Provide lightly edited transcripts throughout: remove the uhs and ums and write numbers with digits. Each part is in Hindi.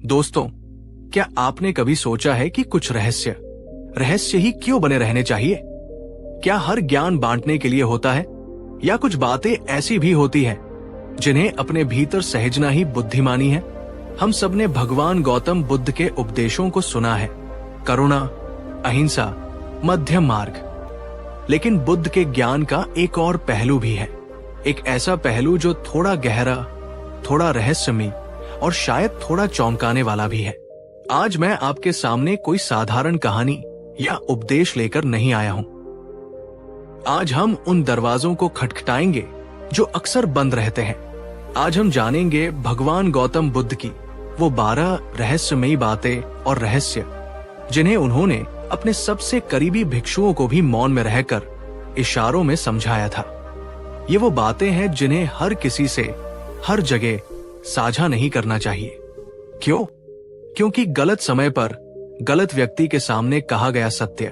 दोस्तों, क्या आपने कभी सोचा है कि कुछ रहस्य ही क्यों बने रहने चाहिए? क्या हर ज्ञान बांटने के लिए होता है, या कुछ बातें ऐसी भी होती हैं जिन्हें अपने भीतर सहेजना ही बुद्धिमानी है? हम सबने भगवान गौतम बुद्ध के उपदेशों को सुना है, करुणा, अहिंसा, मध्यम मार्ग। लेकिन बुद्ध के ज्ञान का एक और पहलू भी है, एक ऐसा पहलू जो थोड़ा गहरा, थोड़ा रहस्यमयी और शायद थोड़ा चौंकाने वाला भी है। आज मैं आपके सामने कोई साधारण कहानी या उपदेश लेकर नहीं आया हूं। आज हम उन दरवाजों को खटखटाएंगे जो अक्सर बंद रहते हैं। आज हम जानेंगे भगवान गौतम बुद्ध की वो 12 रहस्यमयी बातें और रहस्य, जिन्हें उन्होंने अपने सबसे करीबी भिक्षुओं को भी मौन में रहकर इशारों में समझाया था। ये वो बातें हैं जिन्हें हर किसी से हर जगह साझा नहीं करना चाहिए। क्यों? क्योंकि गलत समय पर गलत व्यक्ति के सामने कहा गया सत्य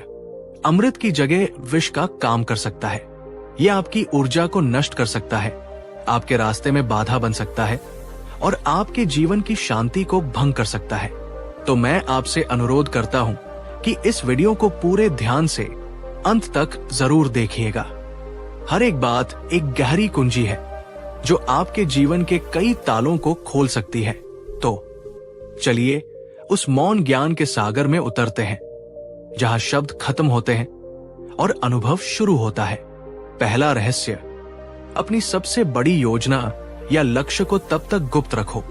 अमृत की जगह विष का काम कर सकता है। यह आपकी ऊर्जा को नष्ट कर सकता है, आपके रास्ते में बाधा बन सकता है और आपके जीवन की शांति को भंग कर सकता है। तो मैं आपसे अनुरोध करता हूं कि इस वीडियो को पूरे ध्यान से अंत तक जरूर देखिएगा। हर एक बात एक गहरी कुंजी है जो आपके जीवन के कई तालों को खोल सकती है। तो चलिए उस मौन ज्ञान के सागर में उतरते हैं, जहां शब्द खत्म होते हैं और अनुभव शुरू होता है। पहला रहस्य, अपनी सबसे बड़ी योजना या लक्ष्य को तब तक गुप्त रखो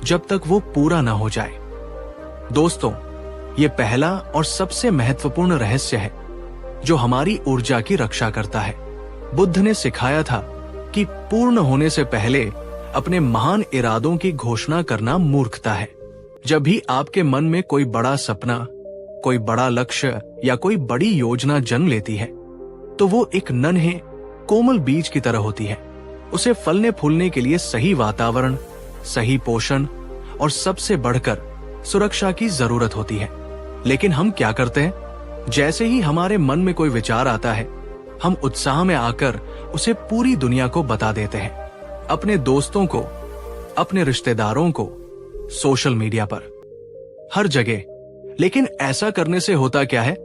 जब तक वो पूरा ना हो जाए। दोस्तों, ये पहला और सबसे महत्वपूर्ण रहस्य है जो हमारी ऊर्जा की रक्षा करता है। बुद्ध ने सिखाया था कि पूर्ण होने से पहले अपने महान इरादों की घोषणा करना मूर्खता है। जब भी आपके मन में कोई बड़ा सपना, कोई बड़ा लक्ष्य या कोई बड़ी योजना जन्म लेती है, तो वो एक नन्हे कोमल बीज की तरह होती है। उसे फलने फूलने के लिए सही वातावरण, सही पोषण और सबसे बढ़कर सुरक्षा की जरूरत होती है। लेकिन हम क्या करते हैं? जैसे ही हमारे मन में कोई विचार आता है, हम उत्साह में आकर उसे पूरी दुनिया को बता देते हैं, अपने दोस्तों को, अपने रिश्तेदारों को, सोशल मीडिया पर, हर जगह। लेकिन ऐसा करने से होता क्या है?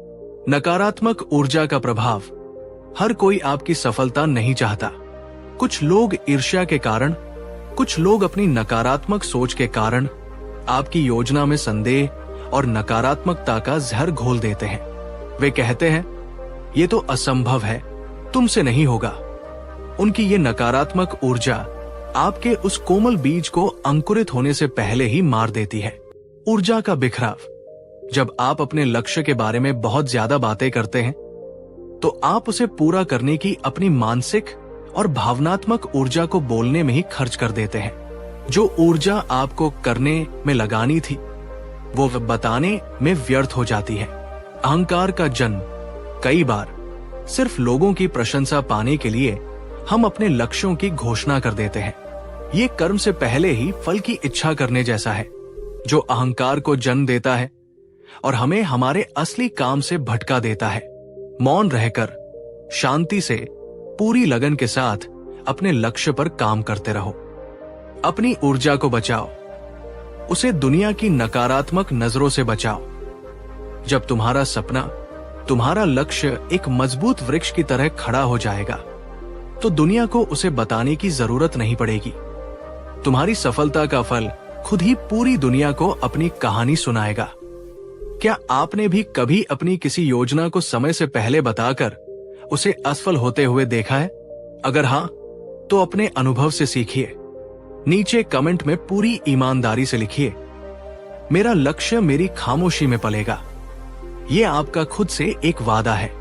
नकारात्मक ऊर्जा का प्रभाव। हर कोई आपकी सफलता नहीं चाहता। कुछ लोग ईर्ष्या के कारण, कुछ लोग अपनी नकारात्मक सोच के कारण आपकी योजना में संदेह और नकारात्मकता का जहर घोल देते हैं। वे कहते हैं, ये तो असंभव है, तुमसे नहीं होगा। उनकी ये नकारात्मक ऊर्जा आपके उस कोमल बीज को अंकुरित होने से पहले ही मार देती है। ऊर्जा का बिखराव। जब आप अपने लक्ष्य के बारे में बहुत ज्यादा बातें करते हैं, तो आप उसे पूरा करने की अपनी मानसिक और भावनात्मक ऊर्जा को बोलने में ही खर्च कर देते हैं। जो ऊर्जा आपको करने में लगानी थी, वो बताने में व्यर्थ हो जाती है। अहंकार का जन्म। कई बार सिर्फ लोगों की प्रशंसा पाने के लिए हम अपने लक्ष्यों की घोषणा कर देते हैं। ये कर्म से पहले ही फल की इच्छा करने जैसा है, जो अहंकार को जन्म देता है और हमें हमारे असली काम से भटका देता है। मौन रहकर, शांति से, पूरी लगन के साथ अपने लक्ष्य पर काम करते रहो। अपनी ऊर्जा को बचाओ, उसे दुनिया की नकारात्मक नजरों से बचाओ। जब तुम्हारा सपना, तुम्हारा लक्ष्य एक मजबूत वृक्ष की तरह खड़ा हो जाएगा, तो दुनिया को उसे बताने की जरूरत नहीं पड़ेगी। तुम्हारी सफलता का फल खुद ही पूरी दुनिया को अपनी कहानी सुनाएगा। क्या आपने भी कभी अपनी किसी योजना को समय से पहले बताकर उसे असफल होते हुए देखा है? अगर हाँ, तो अपने अनुभव से सीखिए। नीचे कमेंट में पूरी ईमानदारी से लिखिए, मेरा लक्ष्य मेरी खामोशी में पलेगा। ये आपका खुद से एक वादा है।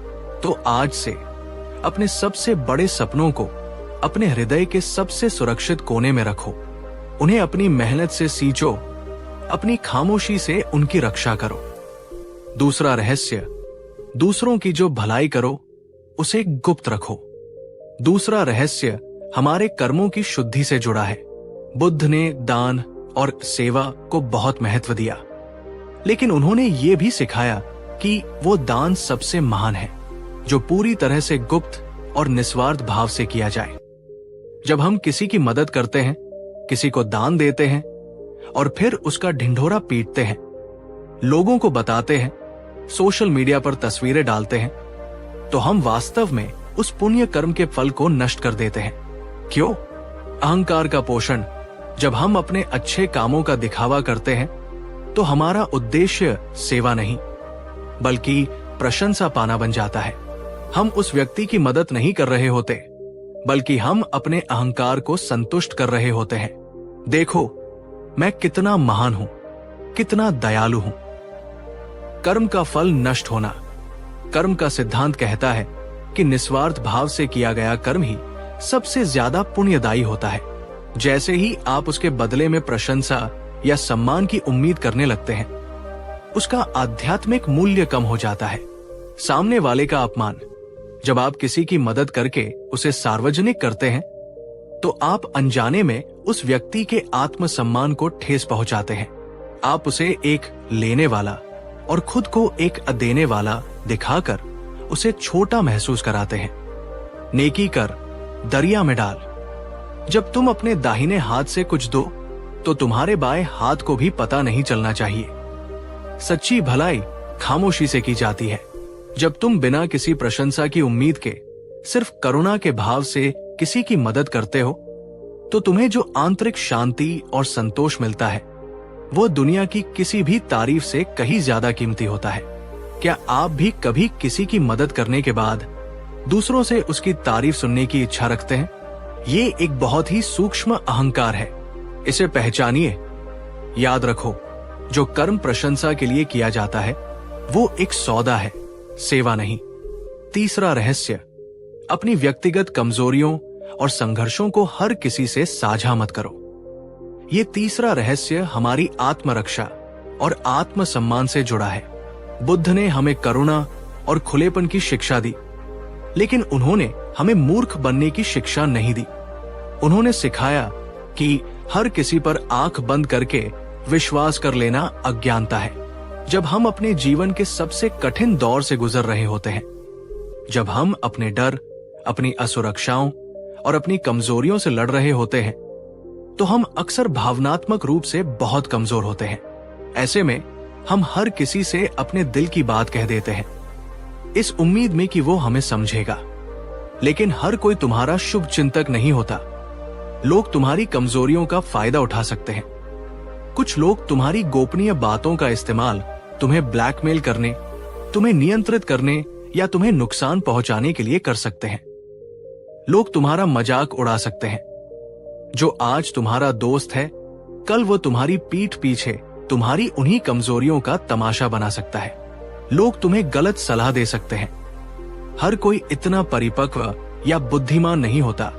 तो आज से अपने सबसे बड़े सपनों को अपने हृदय के सबसे सुरक्षित कोने में रखो। उन्हें अपनी मेहनत से सींचो, अपनी खामोशी से उनकी रक्षा करो। दूसरा रहस्य, दूसरों की जो भलाई करो उसे गुप्त रखो। दूसरा रहस्य हमारे कर्मों की शुद्धि से जुड़ा है। बुद्ध ने दान और सेवा को बहुत महत्व दिया, लेकिन उन्होंने ये भी सिखाया कि वो दान सबसे महान है जो पूरी तरह से गुप्त और निस्वार्थ भाव से किया जाए। जब हम किसी की मदद करते हैं, किसी को दान देते हैं और फिर उसका ढिंढोरा पीटते हैं, लोगों को बताते हैं, सोशल मीडिया पर तस्वीरें डालते हैं, तो हम वास्तव में उस पुण्य कर्म के फल को नष्ट कर देते हैं। क्यों? अहंकार का पोषण। जब हम अपने अच्छे कामों का दिखावा करते हैं तो हमारा उद्देश्य सेवा नहीं बल्कि प्रशंसा पाना बन जाता है। हम उस व्यक्ति की मदद नहीं कर रहे होते बल्कि हम अपने अहंकार को संतुष्ट कर रहे होते हैं। देखो, मैं कितना महान हूं, कितना दयालु हूं। कर्म का फल नष्ट होना। कर्म का सिद्धांत कहता है कि निस्वार्थ भाव से किया गया कर्म ही सबसे ज्यादा पुण्यदायी होता है। जैसे ही आप उसके बदले में प्रशंसा या सम्मान की उम्मीद करने लगते हैं, उसका आध्यात्मिक मूल्य कम हो जाता है। सामने वाले का अपमान। जब आप किसी की मदद करके उसे सार्वजनिक करते हैं तो आप अनजाने में उस व्यक्ति के आत्मसम्मान को ठेस पहुंचाते हैं। आप उसे एक लेने वाला और खुद को एक देने वाला दिखाकर उसे छोटा महसूस कराते हैं। नेकी कर, दरिया में डाल। जब तुम अपने दाहिने हाथ से कुछ दो तो तुम्हारे बाएं हाथ को भी पता नहीं चलना चाहिए। सच्ची भलाई खामोशी से की जाती है। जब तुम बिना किसी प्रशंसा की उम्मीद के सिर्फ करुणा के भाव से किसी की मदद करते हो तो तुम्हें जो आंतरिक शांति और संतोष मिलता है वो दुनिया की किसी भी तारीफ से कहीं ज्यादा कीमती होता है। क्या आप भी कभी किसी की मदद करने के बाद दूसरों से उसकी तारीफ सुनने की इच्छा रखते हैं? ये एक बहुत ही सूक्ष्म अहंकार है। इसे पहचानिए। याद रखो, जो कर्म प्रशंसा के लिए किया जाता है वो एक सौदा है, सेवा नहीं। तीसरा रहस्य, अपनी व्यक्तिगत कमजोरियों और संघर्षों को हर किसी से साझा मत करो। ये तीसरा रहस्य हमारी आत्मरक्षा और आत्मसम्मान से जुड़ा है। बुद्ध ने हमें करुणा और खुलेपन की शिक्षा दी, लेकिन उन्होंने हमें मूर्ख बनने की शिक्षा नहीं दी। उन्होंने सिखाया कि हर किसी पर आंख बंद करके विश्वास कर लेना अज्ञानता है। जब हम अपने जीवन के सबसे कठिन दौर से गुजर रहे होते हैं, जब हम अपने डर, अपनी असुरक्षाओं और अपनी कमजोरियों से लड़ रहे होते हैं, तो हम अक्सर भावनात्मक रूप से बहुत कमजोर होते हैं। ऐसे में हम हर किसी से अपने दिल की बात कह देते हैं, इस उम्मीद में कि वो हमें समझेगा। लेकिन हर कोई तुम्हारा शुभ चिंतक नहीं होता। लोग तुम्हारी कमजोरियों का फायदा उठा सकते हैं। कुछ लोग तुम्हारी गोपनीय बातों का इस्तेमाल तुम्हें ब्लैकमेल करने, तुम्हें नियंत्रित करने या तुम्हें नुकसान पहुंचाने के लिए कर सकते हैं। लोग तुम्हारा मजाक उड़ा सकते हैं। जो आज तुम्हारा दोस्त है, कल वो तुम्हारी पीठ पीछे तुम्हारी उन्हीं कमजोरियों का तमाशा बना सकता है। लोग तुम्हें गलत सलाह दे सकते हैं। हर कोई इतना परिपक्व या बुद्धिमान नहीं होता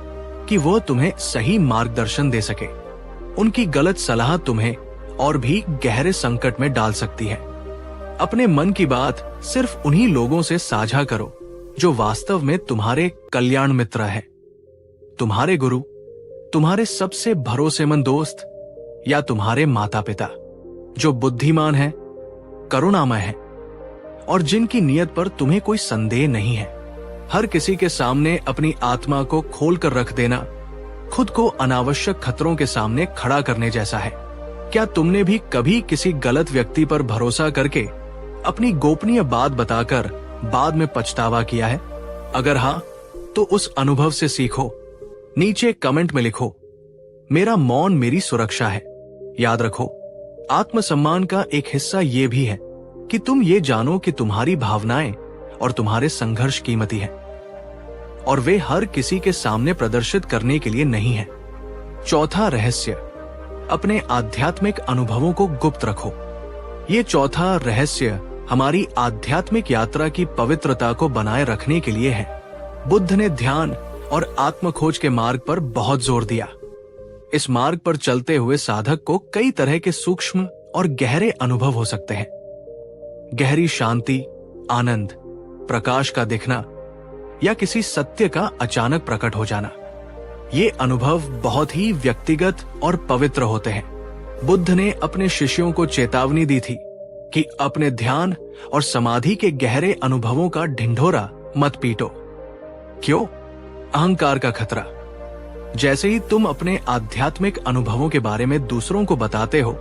कि वो तुम्हें सही मार्गदर्शन दे सके। उनकी गलत सलाह तुम्हें और भी गहरे संकट में डाल सकती है। अपने मन की बात सिर्फ उन्हीं लोगों से साझा करो जो वास्तव में तुम्हारे कल्याण मित्र है। तुम्हारे गुरु, तुम्हारे सबसे भरोसेमंद दोस्त या तुम्हारे माता पिता, जो बुद्धिमान है, करुणामय है और जिनकी नियत पर तुम्हें कोई संदेह नहीं है। हर किसी के सामने अपनी आत्मा को खोलकर रख देना खुद को अनावश्यक खतरों के सामने खड़ा करने जैसा है। क्या तुमने भी कभी किसी गलत व्यक्ति पर भरोसा करके अपनी गोपनीय बात बताकर बाद में पछतावा किया है? अगर हाँ, तो उस अनुभव से सीखो। नीचे कमेंट में लिखो, मेरा मौन मेरी सुरक्षा है। याद रखो, आत्मसम्मान का एक हिस्सा ये भी है कि तुम ये जानो कि तुम्हारी भावनाएं और तुम्हारे संघर्ष कीमती हैं और वे हर किसी के सामने प्रदर्शित करने के लिए नहीं है। चौथा रहस्य, अपने आध्यात्मिक अनुभवों को गुप्त रखो। ये चौथा रहस्य हमारी आध्यात्मिक यात्रा की पवित्रता को बनाए रखने के लिए है। बुद्ध ने ध्यान और आत्मखोज के मार्ग पर बहुत जोर दिया। इस मार्ग पर चलते हुए साधक को कई तरह के सूक्ष्म और गहरे अनुभव हो सकते हैं। गहरी शांति, आनंद, प्रकाश का दिखना या किसी सत्य का अचानक प्रकट हो जाना। ये अनुभव बहुत ही व्यक्तिगत और पवित्र होते हैं। बुद्ध ने अपने शिष्यों को चेतावनी दी थी कि अपने ध्यान और समाधि के गहरे अनुभवों का ढिंढोरा मत पीटो। क्यों? अहंकार का खतरा। जैसे ही तुम अपने आध्यात्मिक अनुभवों के बारे में दूसरों को बताते हो,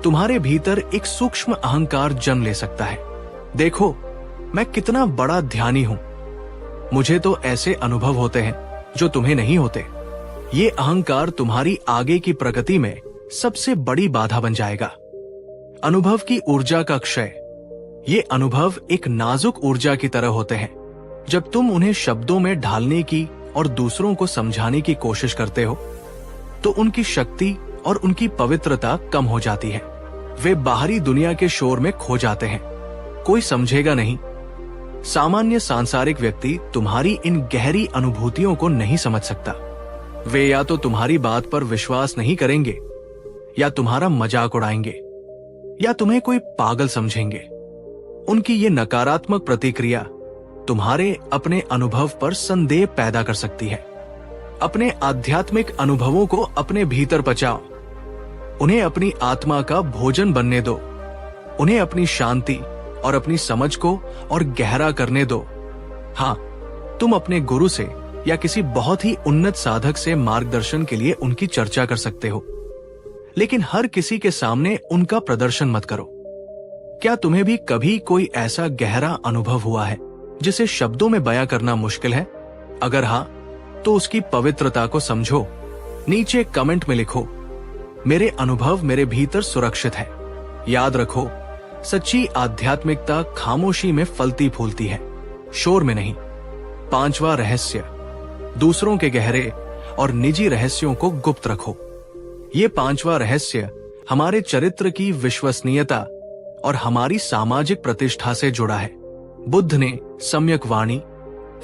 तुम्हारे भीतर एक सूक्ष्म अहंकार जन्म ले सकता है। देखो, मैं कितना बड़ा ध्यानी हूं, मुझे तो ऐसे अनुभव होते हैं जो तुम्हें नहीं होते। ये अहंकार तुम्हारी आगे की प्रगति में सबसे बड़ी बाधा बन जाएगा। अनुभव की ऊर्जा का क्षय। ये अनुभव एक नाजुक ऊर्जा की तरह होते हैं। जब तुम उन्हें शब्दों में ढालने की और दूसरों को समझाने की कोशिश करते हो, तो उनकी शक्ति और उनकी पवित्रता कम हो जाती है। वे बाहरी दुनिया के शोर में खो जाते हैं। कोई समझेगा नहीं। सामान्य सांसारिक व्यक्ति तुम्हारी इन गहरी अनुभूतियों को नहीं समझ सकता। वे या तो तुम्हारी बात पर विश्वास नहीं करेंगे, या तुम्हारा मजाक उड़ाएंगे, या तुम्हें कोई पागल समझेंगे। उनकी ये नकारात्मक प्रतिक्रिया तुम्हारे अपने अनुभव पर संदेह पैदा कर सकती है। अपने आध्यात्मिक अनुभवों को अपने भीतर पचाओ। उन्हें अपनी आत्मा का भोजन बनने दो। उन्हें अपनी शांति और अपनी समझ को और गहरा करने दो। हाँ, तुम अपने गुरु से या किसी बहुत ही उन्नत साधक से मार्गदर्शन के लिए उनकी चर्चा कर सकते हो, लेकिन हर किसी के सामने उनका प्रदर्शन मत करो। क्या तुम्हें भी कभी कोई ऐसा गहरा अनुभव हुआ है जिसे शब्दों में बयां करना मुश्किल है? अगर हाँ, तो उसकी पवित्रता को समझो। नीचे कमेंट में लिखो, मेरे अनुभव मेरे भीतर सुरक्षित है। याद रखो, सच्ची आध्यात्मिकता खामोशी में फलती फूलती है, शोर में नहीं। 5वां रहस्य, दूसरों के गहरे और निजी रहस्यों को गुप्त रखो। ये 5वां रहस्य हमारे चरित्र की विश्वसनीयता और हमारी सामाजिक प्रतिष्ठा से जुड़ा है। बुद्ध ने सम्यक वाणी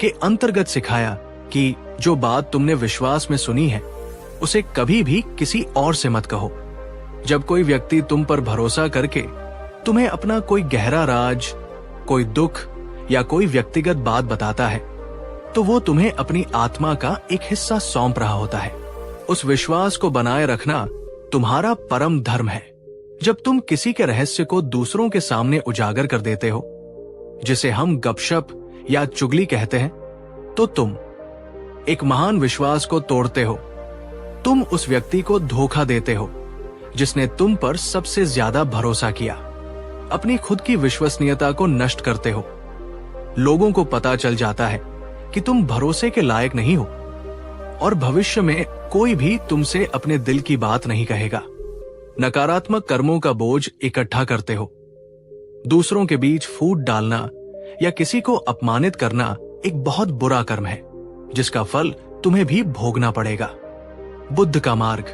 के अंतर्गत सिखाया कि जो बात तुमने विश्वास में सुनी है, उसे कभी भी किसी और से मत कहो। जब कोई व्यक्ति तुम पर भरोसा करके तुम्हें अपना कोई गहरा राज, कोई दुख या कोई व्यक्तिगत बात बताता है, तो वो तुम्हें अपनी आत्मा का एक हिस्सा सौंप रहा होता है। उस विश्वास को बनाए रखना तुम्हारा परम धर्म है। जब तुम किसी के रहस्य को दूसरों के सामने उजागर कर देते हो, जिसे हम गपशप या चुगली कहते हैं, तो तुम एक महान विश्वास को तोड़ते हो। तुम उस व्यक्ति को धोखा देते हो जिसने तुम पर सबसे ज्यादा भरोसा किया। अपनी खुद की विश्वसनीयता को नष्ट करते हो। लोगों को पता चल जाता है कि तुम भरोसे के लायक नहीं हो, और भविष्य में कोई भी तुमसे अपने दिल की बात नहीं कहेगा। नकारात्मक कर्मों का बोझ इकट्ठा करते हो। दूसरों के बीच फूट डालना या किसी को अपमानित करना एक बहुत बुरा कर्म है, जिसका फल तुम्हें भी भोगना पड़ेगा। बुद्ध का मार्ग,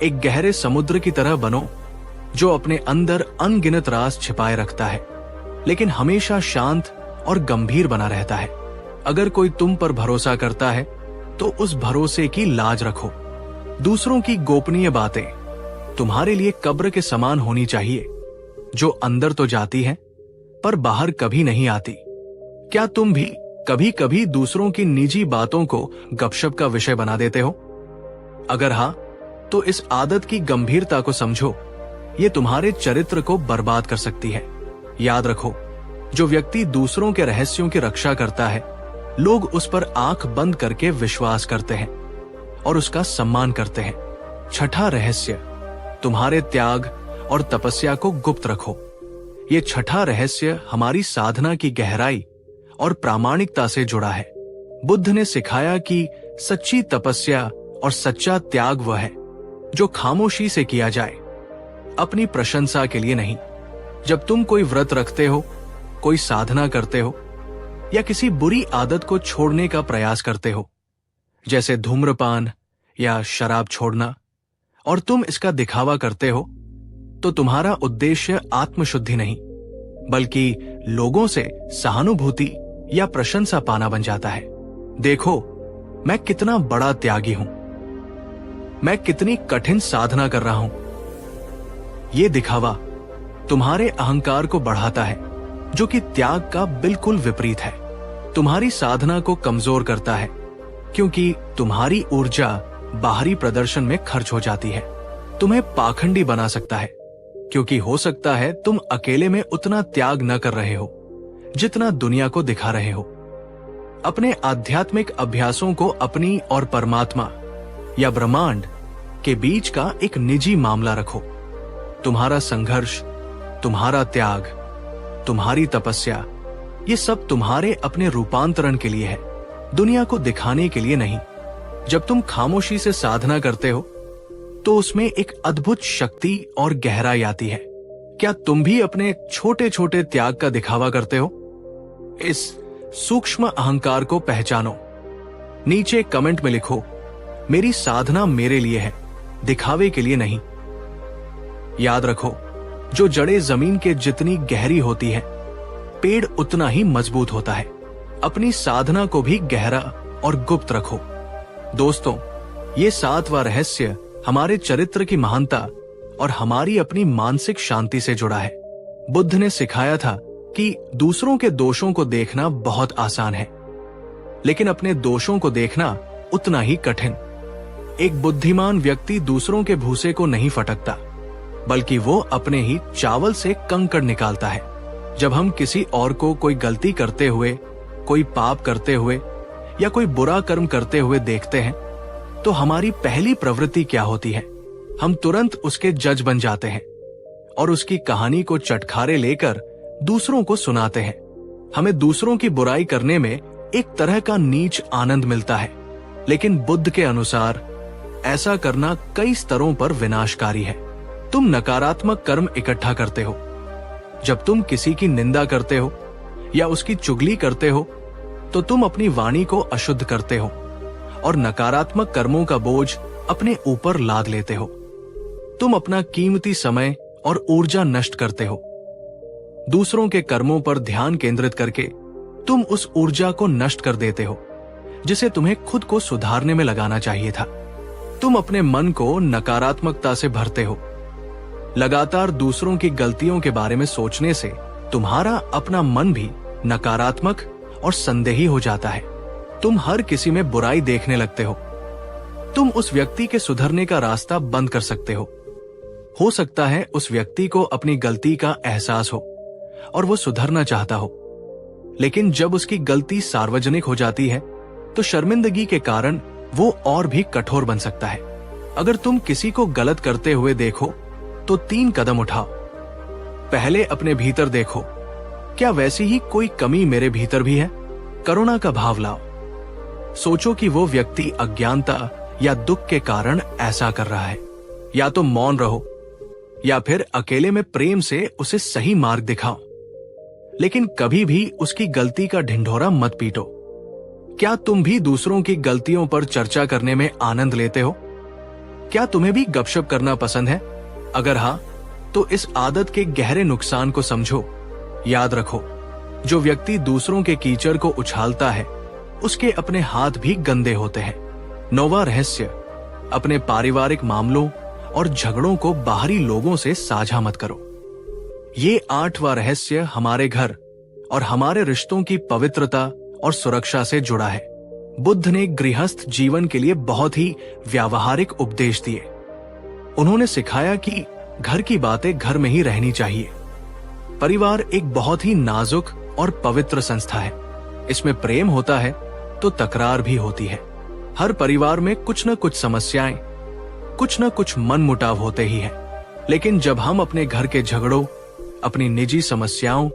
एक गहरे समुद्र की तरह बनो जो अपने अंदर अनगिनत राज छिपाए रखता है, लेकिन हमेशा शांत और गंभीर बना रहता है। अगर कोई तुम पर भरोसा करता है, तो उस भरोसे की लाज रखो। दूसरों की गोपनीय बातें तुम्हारे लिए कब्र के समान होनी चाहिए, जो अंदर तो जाती है पर बाहर कभी नहीं आती। क्या तुम भी कभी कभी दूसरों की निजी बातों को गपशप का विषय बना देते हो? अगर हाँ, तो इस आदत की गंभीरता को समझो। ये तुम्हारे चरित्र को बर्बाद कर सकती है। याद रखो, जो व्यक्ति दूसरों के रहस्यों की रक्षा करता है, लोग उस पर आंख बंद करके विश्वास करते हैं और उसका सम्मान करते हैं। 6ठा रहस्य, तुम्हारे त्याग और तपस्या को गुप्त रखो। ये 6ठा रहस्य हमारी साधना की गहराई और प्रामाणिकता से जुड़ा है। बुद्ध ने सिखाया कि सच्ची तपस्या और सच्चा त्याग वह है जो खामोशी से किया जाए, अपनी प्रशंसा के लिए नहीं। जब तुम कोई व्रत रखते हो, कोई साधना करते हो, या किसी बुरी आदत को छोड़ने का प्रयास करते हो, जैसे धूम्रपान या शराब छोड़ना, और तुम इसका दिखावा करते हो, तो तुम्हारा उद्देश्य आत्मशुद्धि नहीं, बल्कि लोगों से सहानुभूति या प्रशंसा पाना बन जाता है। देखो, मैं कितना बड़ा त्यागी हूं, मैं कितनी कठिन साधना कर रहा हूं। ये दिखावा तुम्हारे अहंकार को बढ़ाता है, जो कि त्याग का बिल्कुल विपरीत है। तुम्हारी साधना को कमजोर करता है, क्योंकि तुम्हारी ऊर्जा बाहरी प्रदर्शन में खर्च हो जाती है। तुम्हें पाखंडी बना सकता है, क्योंकि हो सकता है तुम अकेले में उतना त्याग न कर रहे हो जितना दुनिया को दिखा रहे हो। अपने आध्यात्मिक अभ्यासों को अपनी और परमात्मा या ब्रह्मांड के बीच का एक निजी मामला रखो। तुम्हारा संघर्ष, तुम्हारा त्याग, तुम्हारी तपस्या, ये सब तुम्हारे अपने रूपांतरण के लिए है, दुनिया को दिखाने के लिए नहीं। जब तुम खामोशी से साधना करते हो तो उसमें एक अद्भुत शक्ति और गहराई आती है। क्या तुम भी अपने छोटे छोटे त्याग का दिखावा करते हो? इस सूक्ष्म अहंकार को पहचानो। नीचे कमेंट में लिखो, मेरी साधना मेरे लिए है, दिखावे के लिए नहीं। याद रखो, जो जड़ें जमीन के जितनी गहरी होती है, पेड़ उतना ही मजबूत होता है। अपनी साधना को भी गहरा और गुप्त रखो। दोस्तों, ये 7वां रहस्य हमारे चरित्र की महानता और हमारी अपनी मानसिक शांति से जुड़ा है। बुद्ध ने सिखाया था कि दूसरों के दोषों को देखना बहुत आसान है, लेकिन अपने दोषों को देखना उतना ही कठिन। एक बुद्धिमान व्यक्ति दूसरों के भूसे को नहीं फटकता, बल्कि वो अपने ही चावल से कंकड़ निकालता है। जब हम किसी और को कोई गलती करते हुए, कोई पाप करते हुए या कोई बुरा कर्म करते हुए देखते हैं, तो हमारी पहली प्रवृत्ति क्या होती है? हम तुरंत उसके जज बन जाते हैं और उसकी कहानी को चटखारे लेकर दूसरों को सुनाते हैं। हमें दूसरों की बुराई करने में एक तरह का नीच आनंद मिलता है, लेकिन बुद्ध के अनुसार ऐसा करना कई स्तरों पर विनाशकारी है। तुम नकारात्मक कर्म इकट्ठा करते हो। जब तुम किसी की निंदा करते हो या उसकी चुगली करते हो, तो तुम अपनी वाणी को अशुद्ध करते हो और नकारात्मक कर्मों का बोझ अपने ऊपर लाद लेते हो। तुम अपना कीमती समय और ऊर्जा नष्ट करते हो। दूसरों के कर्मों पर ध्यान केंद्रित करके तुम उस ऊर्जा को नष्ट कर देते हो जिसे तुम्हें खुद को सुधारने में लगाना चाहिए था। तुम अपने मन को नकारात्मकता से भरते हो। लगातार दूसरों की गलतियों के बारे में सोचने से तुम्हारा अपना मन भी नकारात्मक और संदेही हो जाता है। तुम हर किसी में बुराई देखने लगते हो। तुम उस व्यक्ति के सुधरने का रास्ता बंद कर सकते हो सकता है उस व्यक्ति को अपनी गलती का एहसास हो और वो सुधरना चाहता हो, लेकिन जब उसकी गलती सार्वजनिक हो जाती है तो शर्मिंदगी के कारण वो और भी कठोर बन सकता है। अगर तुम किसी को गलत करते हुए देखो तो 3 कदम उठाओ। पहले अपने भीतर देखो, क्या वैसी ही कोई कमी मेरे भीतर भी है? करुणा का भाव लाओ। सोचो कि वो व्यक्ति अज्ञानता या दुख के कारण ऐसा कर रहा है। या तो मौन रहो या फिर अकेले में प्रेम से उसे सही मार्ग दिखाओ, लेकिन कभी भी उसकी गलती का ढिंढोरा मत पीटो। क्या तुम भी दूसरों की गलतियों पर चर्चा करने में आनंद लेते हो? क्या तुम्हें भी गपशप करना पसंद है? अगर हाँ, तो इस आदत के गहरे नुकसान को समझो। याद रखो, जो व्यक्ति दूसरों के कीचड़ को उछालता है, उसके अपने हाथ भी गंदे होते हैं। 9वां रहस्य, अपने पारिवारिक मामलों और झगड़ों को बाहरी लोगों से साझा मत करो। ये 8वां रहस्य हमारे घर और हमारे रिश्तों की पवित्रता और सुरक्षा से जुड़ा है। बुद्ध ने गृहस्थ जीवन के लिए बहुत ही व्यावहारिक उपदेश दिए। उन्होंने सिखाया कि घर की बातें घर में ही रहनी चाहिए। परिवार एक बहुत ही नाजुक और पवित्र संस्था है। इसमें प्रेम होता है तो तकरार भी होती है। हर परिवार में कुछ न कुछ समस्याएं, कुछ न कुछ मनमुटाव होते ही हैं। लेकिन जब हम अपने घर के झगड़ों, अपनी निजी समस्याओं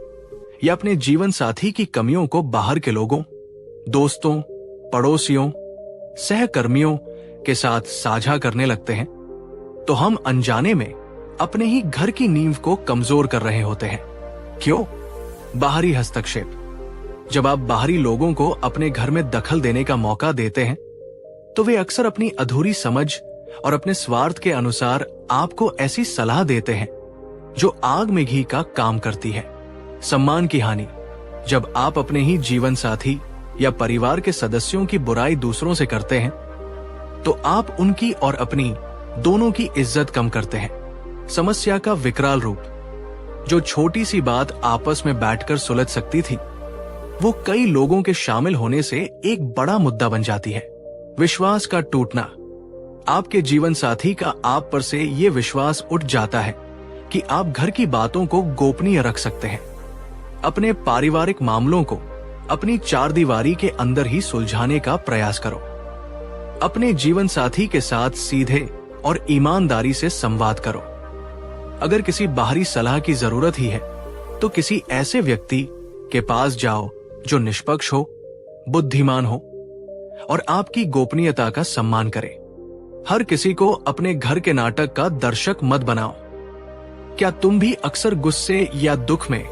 या अपने जीवन साथी की कमियों को बाहर के लोगों, दोस्तों, पड़ोसियों, सहकर्मियों के साथ साझा करने लगते हैं, तो हम अनजाने में अपने ही घर की नींव को कमजोर कर रहे होते हैं। क्यों? बाहरी हस्तक्षेप। जब आप बाहरी लोगों को अपने घर में दखल देने का मौका देते हैं, तो वे अक्सर अपनी अधूरी समझ और अपने स्वार्थ के अनुसार आपको ऐसी सलाह देते हैं जो आग में घी का काम करती है। सम्मान की हानि। जब आप अपने ही जीवन साथी या परिवार के सदस्यों की बुराई दूसरों से करते हैं, तो आप उनकी और अपनी दोनों की इज्जत कम करते हैं। समस्या का विकराल रूप। जो छोटी सी बात आपस में बैठकर सुलझ सकती थी, वो कई लोगों के शामिल होने से एक बड़ा मुद्दा बन जाती है। विश्वास का टूटना। आपके जीवन साथी का आप पर से ये विश्वास उठ जाता है कि आप घर की बातों को गोपनीय रख सकते हैं। अपने पारिवारिक मामलों को अपनी चारदीवारी के अंदर ही सुलझाने का प्रयास करो। अपने जीवन साथी के साथ सीधे और ईमानदारी से संवाद करो। अगर किसी बाहरी सलाह की जरूरत ही है तो किसी ऐसे व्यक्ति के पास जाओ जो निष्पक्ष हो, बुद्धिमान हो और आपकी गोपनीयता का सम्मान करे। हर किसी को अपने घर के नाटक का दर्शक मत बनाओ। क्या तुम भी अक्सर गुस्से या दुख में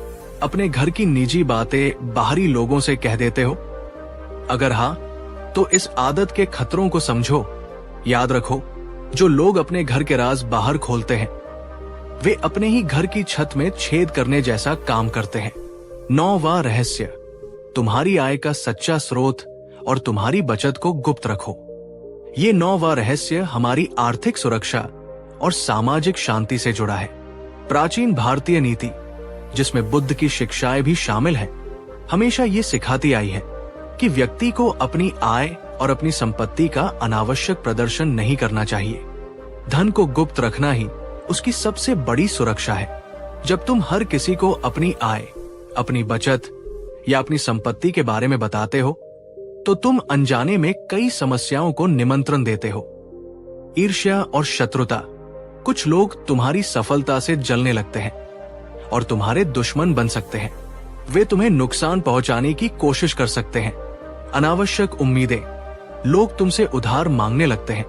अपने घर की निजी बातें बाहरी लोगों से कह देते हो? अगर हाँ, तो इस आदत के खतरों को समझो। याद रखो, जो लोग अपने घर के राज बाहर खोलते हैं वे अपने ही घर की छत में छेद करने जैसा काम करते हैं। 9वां रहस्य, तुम्हारी आय का सच्चा स्रोत और तुम्हारी बचत को गुप्त रखो। ये 9वां रहस्य हमारी आर्थिक सुरक्षा और सामाजिक शांति से जुड़ा है। प्राचीन भारतीय नीति, जिसमें बुद्ध की शिक्षाएं भी शामिल हैं, हमेशा ये सिखाती आई है कि व्यक्ति को अपनी आय और अपनी संपत्ति का अनावश्यक प्रदर्शन नहीं करना चाहिए। धन को गुप्त रखना ही उसकी सबसे बड़ी सुरक्षा है। जब तुम हर किसी को अपनी आय, अपनी बचत या अपनी संपत्ति के बारे में बताते हो तो तुम अनजाने में कई समस्याओं को निमंत्रण देते हो। ईर्ष्या और शत्रुता, कुछ लोग तुम्हारी सफलता से जलने लगते हैं और तुम्हारे दुश्मन बन सकते हैं। वे तुम्हें नुकसान पहुंचाने की कोशिश कर सकते हैं। अनावश्यक उम्मीदें, लोग तुमसे उधार मांगने लगते हैं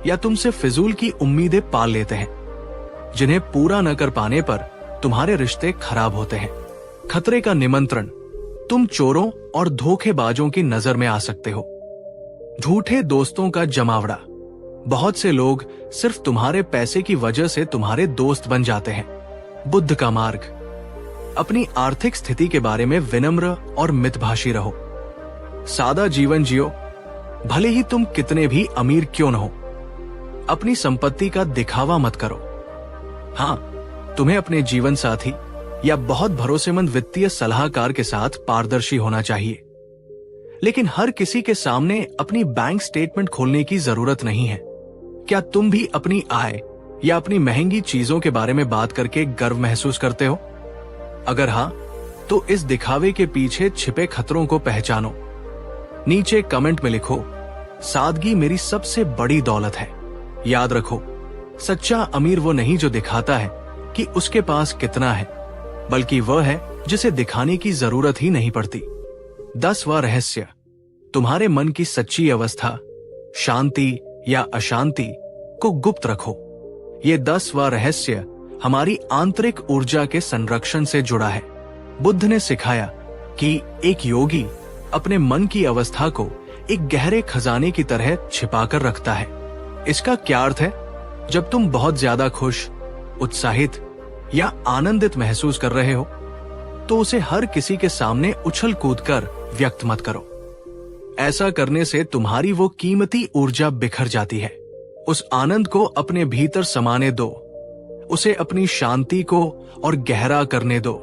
या तुमसे फिजूल की उम्मीदें पाल लेते हैं, जिन्हें पूरा न कर पाने पर तुम्हारे रिश्ते खराब होते हैं। खतरे का निमंत्रण, तुम चोरों और धोखेबाजों की नजर में आ सकते हो। झूठे दोस्तों का जमावड़ा, बहुत से लोग सिर्फ तुम्हारे पैसे की वजह से तुम्हारे दोस्त बन जाते हैं। बुद्ध का मार्ग, अपनी आर्थिक स्थिति के बारे में विनम्र और मितभाषी रहो। सादा जीवन जियो, भले ही तुम कितने भी अमीर क्यों न हो। अपनी संपत्ति का दिखावा मत करो। हाँ, तुम्हें अपने जीवन साथी या बहुत भरोसेमंद वित्तीय सलाहकार के साथ पारदर्शी होना चाहिए, लेकिन हर किसी के सामने अपनी बैंक स्टेटमेंट खोलने की जरूरत नहीं है। क्या तुम भी अपनी आय या अपनी महंगी चीजों के बारे में बात करके गर्व महसूस करते हो? अगर हाँ, तो इस दिखावे के पीछे छिपे खतरों को पहचानो। नीचे कमेंट में लिखो, सादगी मेरी सबसे बड़ी दौलत है। याद रखो, सच्चा अमीर वो नहीं जो दिखाता है कि उसके पास कितना है, बल्कि वह है जिसे दिखाने की जरूरत ही नहीं पड़ती। 10वां रहस्य, तुम्हारे मन की सच्ची अवस्था, शांति या अशांति को गुप्त रखो। ये 10वां रहस्य हमारी आंतरिक ऊर्जा के संरक्षण से जुड़ा है। बुद्ध ने सिखाया कि एक योगी अपने मन की अवस्था को एक गहरे खजाने की तरह छिपाकर रखता है। इसका क्या अर्थ है? जब तुम बहुत ज्यादा खुश, उत्साहित या आनंदित महसूस कर रहे हो तो उसे हर किसी के सामने उछल कूद कर व्यक्त मत करो। ऐसा करने से तुम्हारी वो कीमती ऊर्जा बिखर जाती है। उस आनंद को अपने भीतर समाने दो, उसे अपनी शांति को और गहरा करने दो।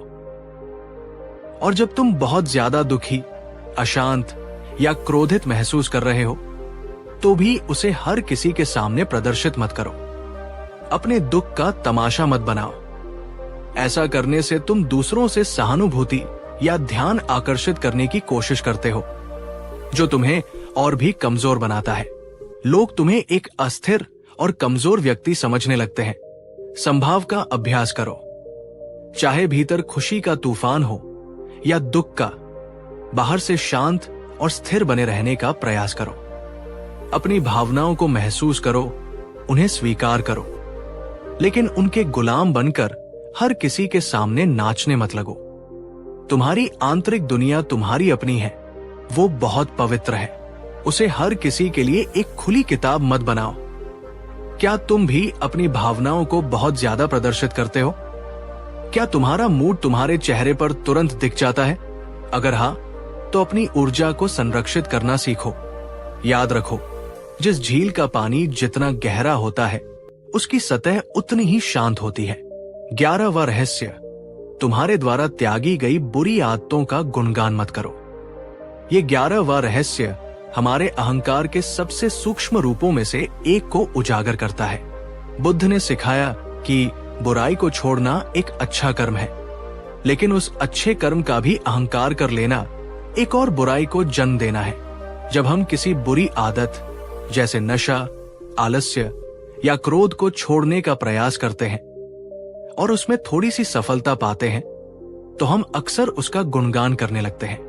और जब तुम बहुत ज्यादा दुखी, अशांत या क्रोधित महसूस कर रहे हो तो भी उसे हर किसी के सामने प्रदर्शित मत करो। अपने दुख का तमाशा मत बनाओ। ऐसा करने से तुम दूसरों से सहानुभूति या ध्यान आकर्षित करने की कोशिश करते हो, जो तुम्हें और भी कमजोर बनाता है। लोग तुम्हें एक अस्थिर और कमजोर व्यक्ति समझने लगते हैं। संभाव का अभ्यास करो। चाहे भीतर खुशी का तूफान हो या दुख का, बाहर से शांत और स्थिर बने रहने का प्रयास करो। अपनी भावनाओं को महसूस करो, उन्हें स्वीकार करो, लेकिन उनके गुलाम बनकर हर किसी के सामने नाचने मत लगो। तुम्हारी आंतरिक दुनिया तुम्हारी अपनी है, वो बहुत पवित्र है। उसे हर किसी के लिए एक खुली किताब मत बनाओ। क्या तुम भी अपनी भावनाओं को बहुत ज्यादा प्रदर्शित करते हो? क्या तुम्हारा मूड तुम्हारे चेहरे पर तुरंत दिख जाता है? अगर हाँ, तो अपनी ऊर्जा को संरक्षित करना सीखो। याद रखो, जिस झील का पानी जितना गहरा होता है उसकी सतह उतनी ही शांत होती है। 11वां रहस्य, तुम्हारे द्वारा त्यागी गई बुरी आदतों का गुणगान मत करो। ये 11वां रहस्य हमारे अहंकार के सबसे सूक्ष्म रूपों में से एक को उजागर करता है। बुद्ध ने सिखाया कि बुराई को छोड़ना एक अच्छा कर्म है, लेकिन उस अच्छे कर्म का भी अहंकार कर लेना एक और बुराई को जन्म देना है। जब हम किसी बुरी आदत जैसे नशा, आलस्य या क्रोध को छोड़ने का प्रयास करते हैं और उसमें थोड़ी सी सफलता पाते हैं, तो हम अक्सर उसका गुणगान करने लगते हैं।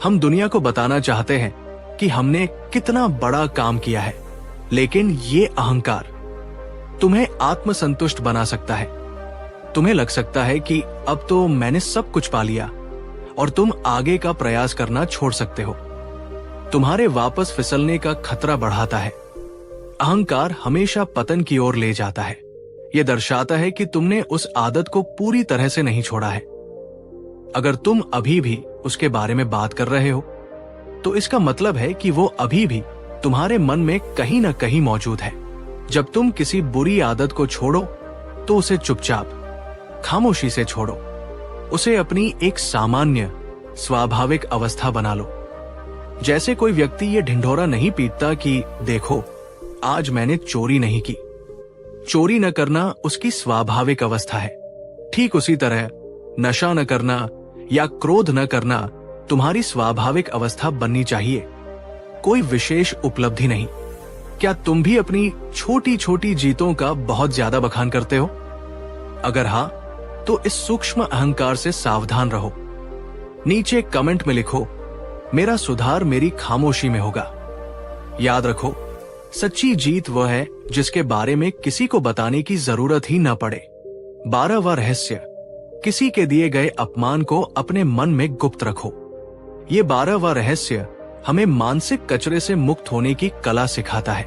हम दुनिया को बताना चाहते हैं कि हमने कितना बड़ा काम किया है, लेकिन ये अहंकार तुम्हें आत्मसंतुष्ट बना सकता है। तुम्हें लग सकता है कि अब तो मैंने सब कुछ पा लिया और तुम आगे का प्रयास करना छोड़ सकते हो। तुम्हारे वापस फिसलने का खतरा बढ़ाता है। अहंकार हमेशा पतन की ओर ले जाता है। यह दर्शाता है कि तुमने उस आदत को पूरी तरह से नहीं छोड़ा है। अगर तुम अभी भी उसके बारे में बात कर रहे हो, तो इसका मतलब है कि वो अभी भी तुम्हारे मन में कहीं ना कहीं मौजूद है। जब तुम किसी बुरी आदत को छोड़ो, तो उसे चुपचाप, खामोशी से छोड़ो। उसे अपनी एक सामान्य, स्वाभाविक अवस्था बना लो। जैसे कोई व्यक्ति ये ढिंढोरा नहीं पीटता कि देखो, आज मैंने चोरी नहीं की। चोरी न करना उसकी स्वाभाविक अवस्था है। ठीक उसी तरह नशा न करना या क्रोध न करना तुम्हारी स्वाभाविक अवस्था बननी चाहिए, कोई विशेष उपलब्धि नहीं। क्या तुम भी अपनी छोटी छोटी जीतों का बहुत ज्यादा बखान करते हो? अगर हां, तो इस सूक्ष्म अहंकार से सावधान रहो। नीचे कमेंट में लिखो, मेरा सुधार मेरी खामोशी में होगा। याद रखो, सच्ची जीत वह है जिसके बारे में किसी को बताने की जरूरत ही न पड़े। 12वां रहस्य, किसी के दिए गए अपमान को अपने मन में गुप्त रखो। ये 12वां रहस्य हमें मानसिक कचरे से मुक्त होने की कला सिखाता है।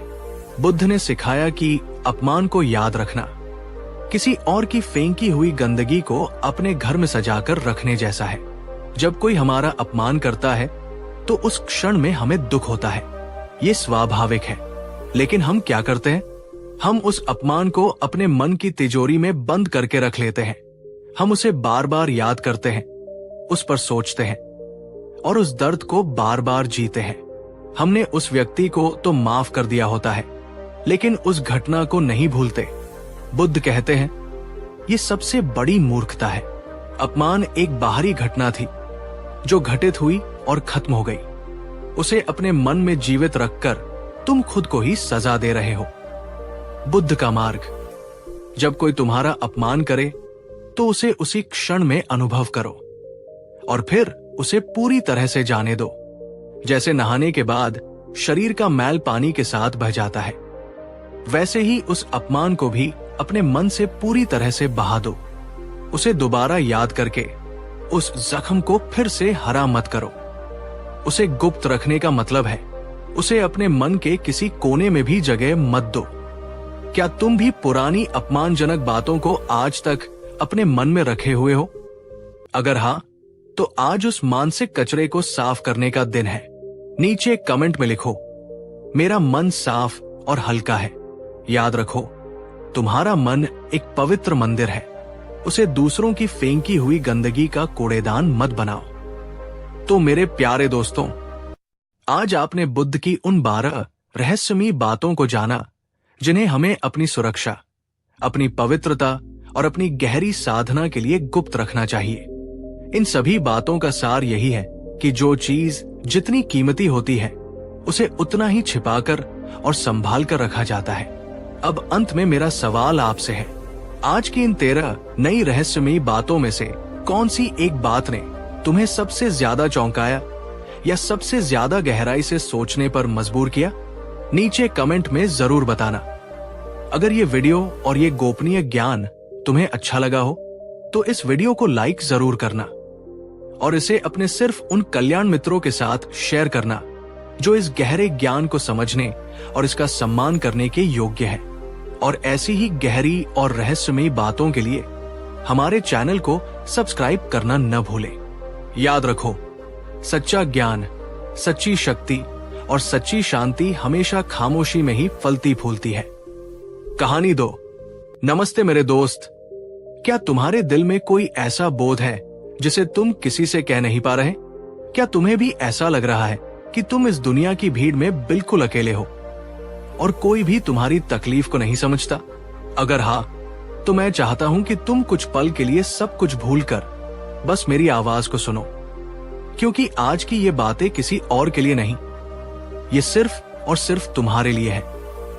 बुद्ध ने सिखाया कि अपमान को याद रखना किसी और की फेंकी हुई गंदगी को अपने घर में सजाकर रखने जैसा है। जब कोई हमारा अपमान करता है, तो उस क्षण में हमें दुख होता है। ये स्वाभाविक है, लेकिन हम क्या करते हैं? हम उस अपमान को अपने मन की तिजोरी में बंद करके रख लेते हैं। हम उसे बार बार याद करते हैं, उस पर सोचते हैं और उस दर्द को बार बार जीते हैं। हमने उस व्यक्ति को तो माफ कर दिया होता है, लेकिन उस घटना को नहीं भूलते। बुद्ध कहते हैं, ये सबसे बड़ी मूर्खता है। अपमान एक बाहरी घटना थी जो घटित हुई और खत्म हो गई। उसे अपने मन में जीवित रखकर तुम खुद को ही सजा दे रहे हो। बुद्ध का मार्ग, जब कोई तुम्हारा अपमान करे, तो उसे उसी क्षण में अनुभव करो और फिर उसे पूरी तरह से जाने दो। जैसे नहाने के बाद शरीर का मैल पानी के साथ बह जाता है, वैसे ही उस अपमान को भी अपने मन से पूरी तरह से बहा दो। उसे दोबारा याद करके उस जख्म को फिर से हरा मत करो। उसे गुप्त रखने का मतलब है उसे अपने मन के किसी कोने में भी जगह मत दो। क्या तुम भी पुरानी अपमानजनक बातों को आज तक अपने मन में रखे हुए हो? अगर हां, तो आज उस मानसिक कचरे को साफ करने का दिन है। नीचे कमेंट में लिखो, मेरा मन साफ और हल्का है। याद रखो, तुम्हारा मन एक पवित्र मंदिर है। उसे दूसरों की फेंकी हुई गंदगी का कूड़ेदान मत बनाओ। तो मेरे प्यारे दोस्तों, आज आपने बुद्ध की उन 12 रहस्यमयी बातों को जाना जिन्हें हमें अपनी सुरक्षा, अपनी पवित्रता और अपनी गहरी साधना के लिए गुप्त रखना चाहिए। इन सभी बातों का सार यही है कि जो चीज जितनी कीमती होती है, उसे उतना ही छिपाकर और संभाल कर रखा जाता है। अब अंत में मेरा सवाल आपसे है, आज की इन 13 नई रहस्यमयी बातों में से कौन सी एक बात ने तुम्हें सबसे ज्यादा चौंकाया या सबसे ज्यादा गहराई से सोचने पर मजबूर किया? नीचे कमेंट में जरूर बताना। अगर ये वीडियो और ये गोपनीय ज्ञान तुम्हें अच्छा लगा हो, तो इस वीडियो को लाइक जरूर करना और इसे अपने सिर्फ उन कल्याण मित्रों के साथ शेयर करना जो इस गहरे ज्ञान को समझने और इसका सम्मान करने के योग्य है। और ऐसी ही गहरी और रहस्यमयी बातों के लिए हमारे चैनल को सब्सक्राइब करना न भूलें। याद रखो, सच्चा ज्ञान, सच्ची शक्ति और सच्ची शांति हमेशा खामोशी में ही फलती फूलती है। कहानी 2। नमस्ते मेरे दोस्त, क्या तुम्हारे दिल में कोई ऐसा बोध है जिसे तुम किसी से कह नहीं पा रहे? क्या तुम्हें भी ऐसा लग रहा है कि तुम इस दुनिया की भीड़ में बिल्कुल अकेले हो और कोई भी तुम्हारी तकलीफ को नहीं समझता? अगर हाँ, तो मैं चाहता हूं कि तुम कुछ पल के लिए सब कुछ भूलकर बस मेरी आवाज को सुनो, क्योंकि आज की ये बातें किसी और के लिए नहीं, ये सिर्फ और सिर्फ तुम्हारे लिए है।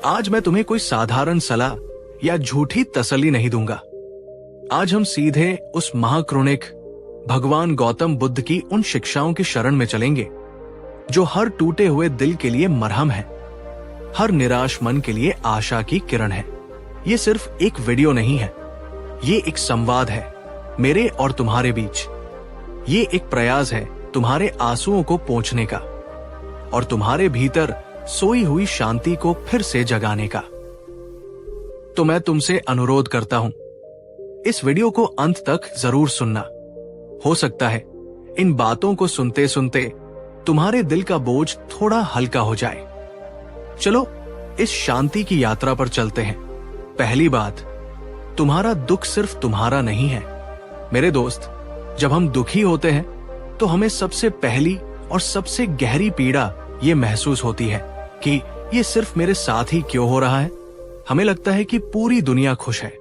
आज मैं तुम्हें कोई साधारण सलाह या झूठी तसल्ली नहीं दूंगा। आज हम सीधे उस महाक्रोनिक भगवान गौतम बुद्ध की उन शिक्षाओं की शरण में चलेंगे जो हर टूटे हुए दिल के लिए मरहम है, हर निराश मन के लिए आशा की किरण है। ये सिर्फ एक वीडियो नहीं है, ये एक संवाद है मेरे और तुम्हारे बीच। ये एक प्रयास है तुम्हारे आंसुओं को पोंछने का और तुम्हारे भीतर सोई हुई शांति को फिर से जगाने का। तो मैं तुमसे अनुरोध करता हूं, इस वीडियो को अंत तक जरूर सुनना। हो सकता है इन बातों को सुनते सुनते तुम्हारे दिल का बोझ थोड़ा हल्का हो जाए। चलो इस शांति की यात्रा पर चलते हैं। पहली बात, तुम्हारा दुख सिर्फ तुम्हारा नहीं है मेरे दोस्त। जब हम दुखी होते हैं तो हमें सबसे पहली और सबसे गहरी पीड़ा ये महसूस होती है कि ये सिर्फ मेरे साथ ही क्यों हो रहा है। हमें लगता है कि पूरी दुनिया खुश है,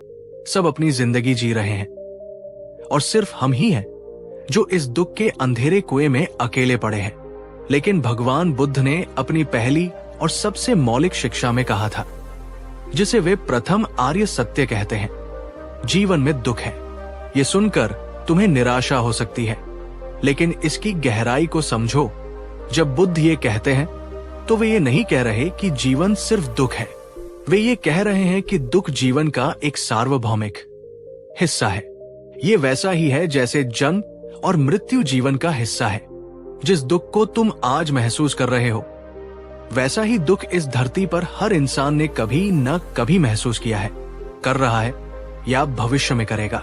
सब अपनी जिंदगी जी रहे हैं और सिर्फ हम ही हैं जो इस दुख के अंधेरे कुएं में अकेले पड़े हैं। लेकिन भगवान बुद्ध ने अपनी पहली और सबसे मौलिक शिक्षा में कहा था, जिसे वे प्रथम आर्य सत्य कहते हैं, जीवन में दुख है। ये सुनकर तुम्हें निराशा हो सकती है, लेकिन इसकी गहराई को समझो। जब बुद्ध ये कहते हैं तो वे ये नहीं कह रहे कि जीवन सिर्फ दुख है। वे ये कह रहे हैं कि दुख जीवन का एक सार्वभौमिक हिस्सा है। ये वैसा ही है जैसे जन्म और मृत्यु जीवन का हिस्सा है। जिस दुख को तुम आज महसूस कर रहे हो, वैसा ही दुख इस धरती पर हर इंसान ने कभी न कभी महसूस किया है, कर रहा है या भविष्य में करेगा।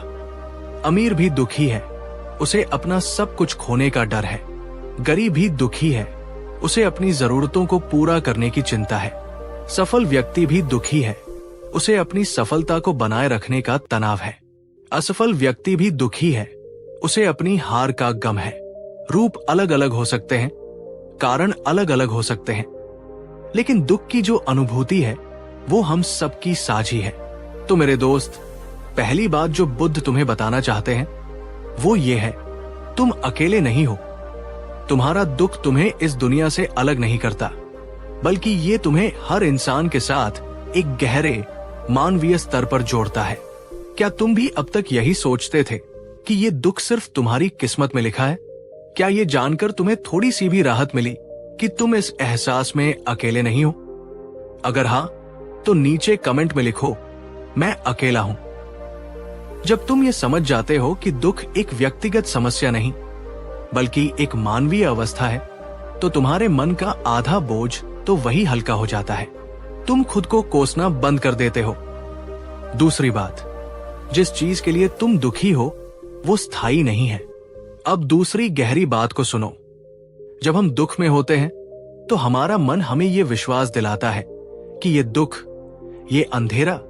अमीर भी दुखी है, उसे अपना सब कुछ खोने का डर है। गरीब भी दुखी है, उसे अपनी जरूरतों को पूरा करने की चिंता है। सफल व्यक्ति भी दुखी है, उसे अपनी सफलता को बनाए रखने का तनाव है। असफल व्यक्ति भी दुखी है, उसे अपनी हार का गम है। रूप अलग अलग हो सकते हैं, कारण अलग अलग हो सकते हैं, लेकिन दुख की जो अनुभूति है वो हम सबकी साझी है। तो मेरे दोस्त, पहली बात जो बुद्ध तुम्हें बताना चाहते हैं वो ये है, तुम अकेले नहीं हो। तुम्हारा दुख तुम्हें इस दुनिया से अलग नहीं करता, बल्कि ये तुम्हें हर इंसान के साथ एक गहरे मानवीय स्तर पर जोड़ता है। क्या तुम भी अब तक यही सोचते थे कि ये दुख सिर्फ तुम्हारी किस्मत में लिखा है? क्या ये जानकर तुम्हें थोड़ी सी भी राहत मिली कि तुम इस एहसास में अकेले नहीं हो? अगर हां, तो नीचे कमेंट में लिखो, मैं अकेला हूं। जब तुम ये समझ जाते हो कि दुख एक व्यक्तिगत समस्या नहीं, बल्कि एक मानवीय अवस्था है, तो तुम्हारे मन का आधा बोझ तो वही हल्का हो जाता है। तुम खुद को कोसना बंद कर देते हो। दूसरी बात, जिस चीज के लिए तुम दुखी हो वो स्थायी नहीं है। अब दूसरी गहरी बात को सुनो। जब हम दुख में होते हैं तो हमारा मन हमें ये विश्वास दिलाता है कि ये दुख, ये अंधेरा,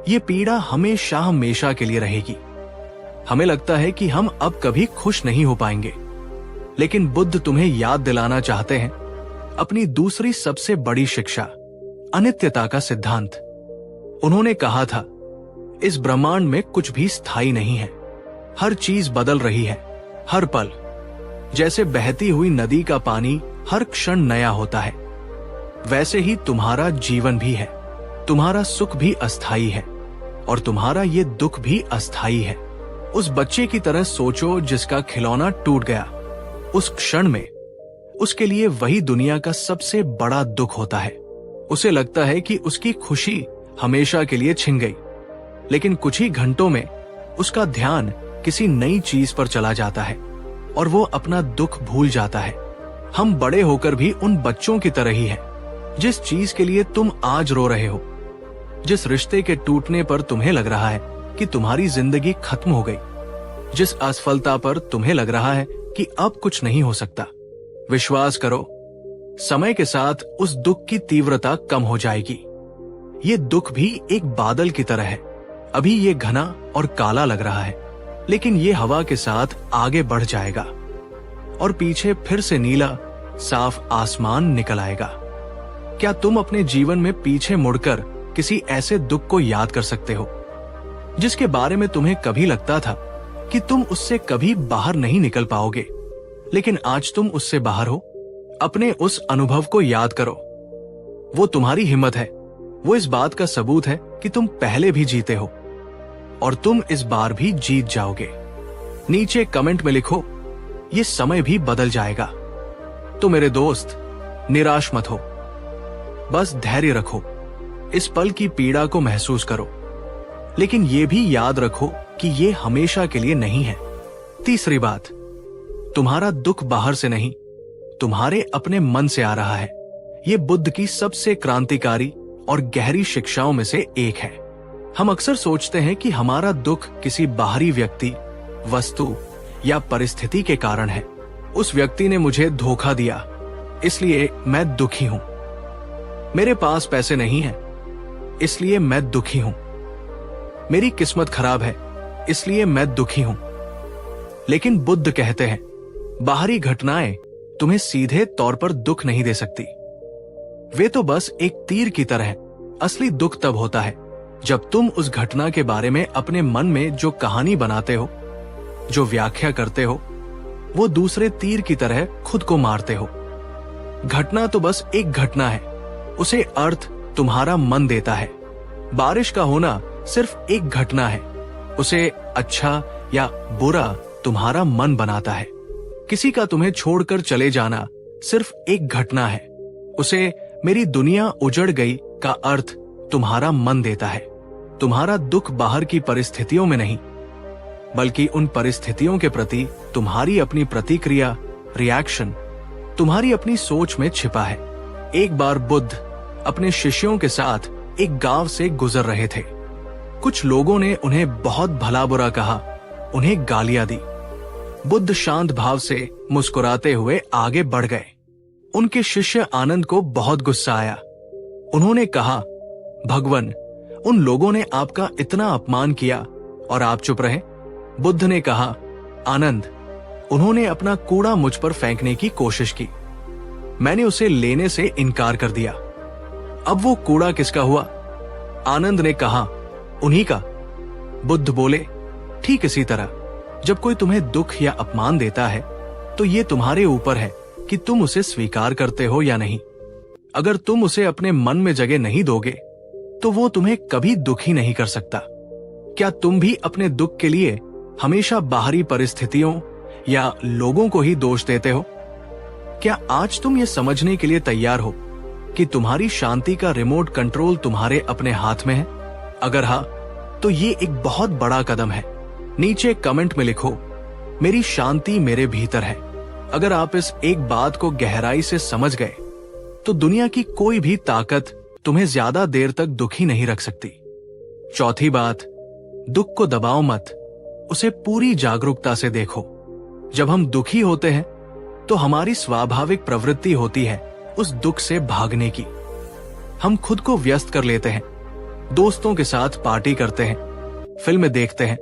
ये पीड़ा हमेशा हमेशा के लिए रहेगी। हमें लगता है कि हम अब कभी खुश नहीं हो पाएंगे। लेकिन बुद्ध तुम्हें याद दिलाना चाहते हैं अपनी दूसरी सबसे बड़ी शिक्षा, अनित्यता का सिद्धांत। उन्होंने कहा था, इस ब्रह्मांड में कुछ भी स्थायी नहीं है, हर चीज बदल रही है, हर पल। जैसे बहती हुई नदी का पानी हर क्षण नया होता है, वैसे ही तुम्हारा जीवन भी है। तुम्हारा सुख भी अस्थायी है और तुम्हारा ये दुख भी अस्थायी है। उस बच्चे की तरह सोचो जिसका खिलौना टूट गया। उस क्षण में उसके लिए वही दुनिया का सबसे बड़ा दुख होता है। उसे लगता है कि उसकी खुशी हमेशा के लिए छिन गई, लेकिन कुछ ही घंटों में उसका ध्यान किसी नई चीज पर चला जाता है और वो अपना दुख भूल जाता है। हम बड़े होकर भी उन बच्चों की तरह ही हैं, जिस चीज के लिए तुम आज रो रहे हो, जिस रिश्ते के टूटने पर तुम्हें लग रहा है कि तुम्हारी जिंदगी खत्म हो गई, जिस असफलता पर तुम्हें लग रहा है कि अब कुछ नहीं हो सकता। विश्वास करो, समय के साथ उस दुख की तीव्रता कम हो जाएगी। ये दुख भी एक बादल की तरह है। अभी ये घना और काला लग रहा है, लेकिन ये हवा के साथ आगे बढ़ जाएगा और पीछे फिर से नीला साफ आसमान निकल आएगा। क्या तुम अपने जीवन में पीछे मुड़कर किसी ऐसे दुख को याद कर सकते हो जिसके बारे में तुम्हें कभी लगता था कि तुम उससे कभी बाहर नहीं निकल पाओगे, लेकिन आज तुम उससे बाहर हो? अपने उस अनुभव को याद करो वो तुम्हारी हिम्मत है, वो इस बात का सबूत है कि तुम पहले भी जीते हो और तुम इस बार भी जीत जाओगे। नीचे कमेंट में लिखो, ये समय भी बदल जाएगा। तो मेरे दोस्त, निराश मत हो, बस धैर्य रखो, इस पल की पीड़ा को महसूस करो, लेकिन ये भी याद रखो कि ये हमेशा के लिए नहीं है। तीसरी बात, तुम्हारा दुख बाहर से नहीं, तुम्हारे अपने मन से आ रहा है। ये बुद्ध की सबसे क्रांतिकारी और गहरी शिक्षाओं में से एक है। हम अक्सर सोचते हैं कि हमारा दुख किसी बाहरी व्यक्ति, वस्तु या परिस्थिति के कारण है। उस व्यक्ति ने मुझे धोखा दिया, इसलिए मैं दुखी हूं। मेरे पास पैसे नहीं हैं, इसलिए मैं दुखी हूं। मेरी किस्मत खराब है, इसलिए मैं दुखी हूं। लेकिन बुद्ध कहते हैं, बाहरी घटनाएं तुम्हें सीधे तौर पर दुख नहीं दे सकती। वे तो बस एक तीर की तरह हैं। असली दुख तब होता है जब तुम उस घटना के बारे में अपने मन में जो कहानी बनाते हो, जो व्याख्या करते हो, वो दूसरे तीर की तरह खुद को मारते हो। घटना तो बस एक घटना है, उसे अर्थ तुम्हारा मन देता है। बारिश का होना सिर्फ एक घटना है, उसे अच्छा या बुरा तुम्हारा मन बनाता है। किसी का तुम्हें छोड़कर चले जाना सिर्फ एक घटना है, उसे मेरी दुनिया उजड़ गई का अर्थ तुम्हारा मन देता है। तुम्हारा दुख बाहर की परिस्थितियों में नहीं, बल्कि उन परिस्थितियों के प्रति तुम्हारी अपनी प्रतिक्रिया, रिएक्शन, तुम्हारी अपनी सोच में छिपा है। एक बार बुद्ध अपने शिष्यों के साथ एक गांव से गुजर रहे थे। कुछ लोगों ने उन्हें बहुत भला बुरा कहा, उन्हें गालियां दी। बुद्ध शांत भाव से मुस्कुराते हुए आगे बढ़ गए। उनके शिष्य आनंद को बहुत गुस्सा आया। उन्होंने कहा, भगवान, उन लोगों ने आपका इतना अपमान किया और आप चुप रहे। बुद्ध ने कहा, आनंद, उन्होंने अपना कूड़ा मुझ पर फेंकने की कोशिश की, मैंने उसे लेने से इनकार कर दिया। अब वो कूड़ा किसका हुआ? आनंद ने कहा, उन्हीं का। बुद्ध बोले, ठीक इसी तरह जब कोई तुम्हें दुख या अपमान देता है तो ये तुम्हारे ऊपर है कि तुम उसे स्वीकार करते हो या नहीं। अगर तुम उसे अपने मन में जगह नहीं दोगे तो वो तुम्हें कभी दुखी नहीं कर सकता। क्या तुम भी अपने दुख के लिए हमेशा बाहरी परिस्थितियों या लोगों को ही दोष देते हो? क्या आज तुम ये समझने के लिए तैयार हो कि तुम्हारी शांति का रिमोट कंट्रोल तुम्हारे अपने हाथ में है? अगर हाँ, तो ये एक बहुत बड़ा कदम है। नीचे कमेंट में लिखो, मेरी शांति मेरे भीतर है। अगर आप इस एक बात को गहराई से समझ गए तो दुनिया की कोई भी ताकत तुम्हें ज्यादा देर तक दुखी नहीं रख सकती। चौथी बात, दुख को दबाओ मत, उसे पूरी जागरूकता से देखो। जब हम दुखी होते हैं तो हमारी स्वाभाविक प्रवृत्ति होती है उस दुख से भागने की। हम खुद को व्यस्त कर लेते हैं, दोस्तों के साथ पार्टी करते हैं, फिल्में देखते हैं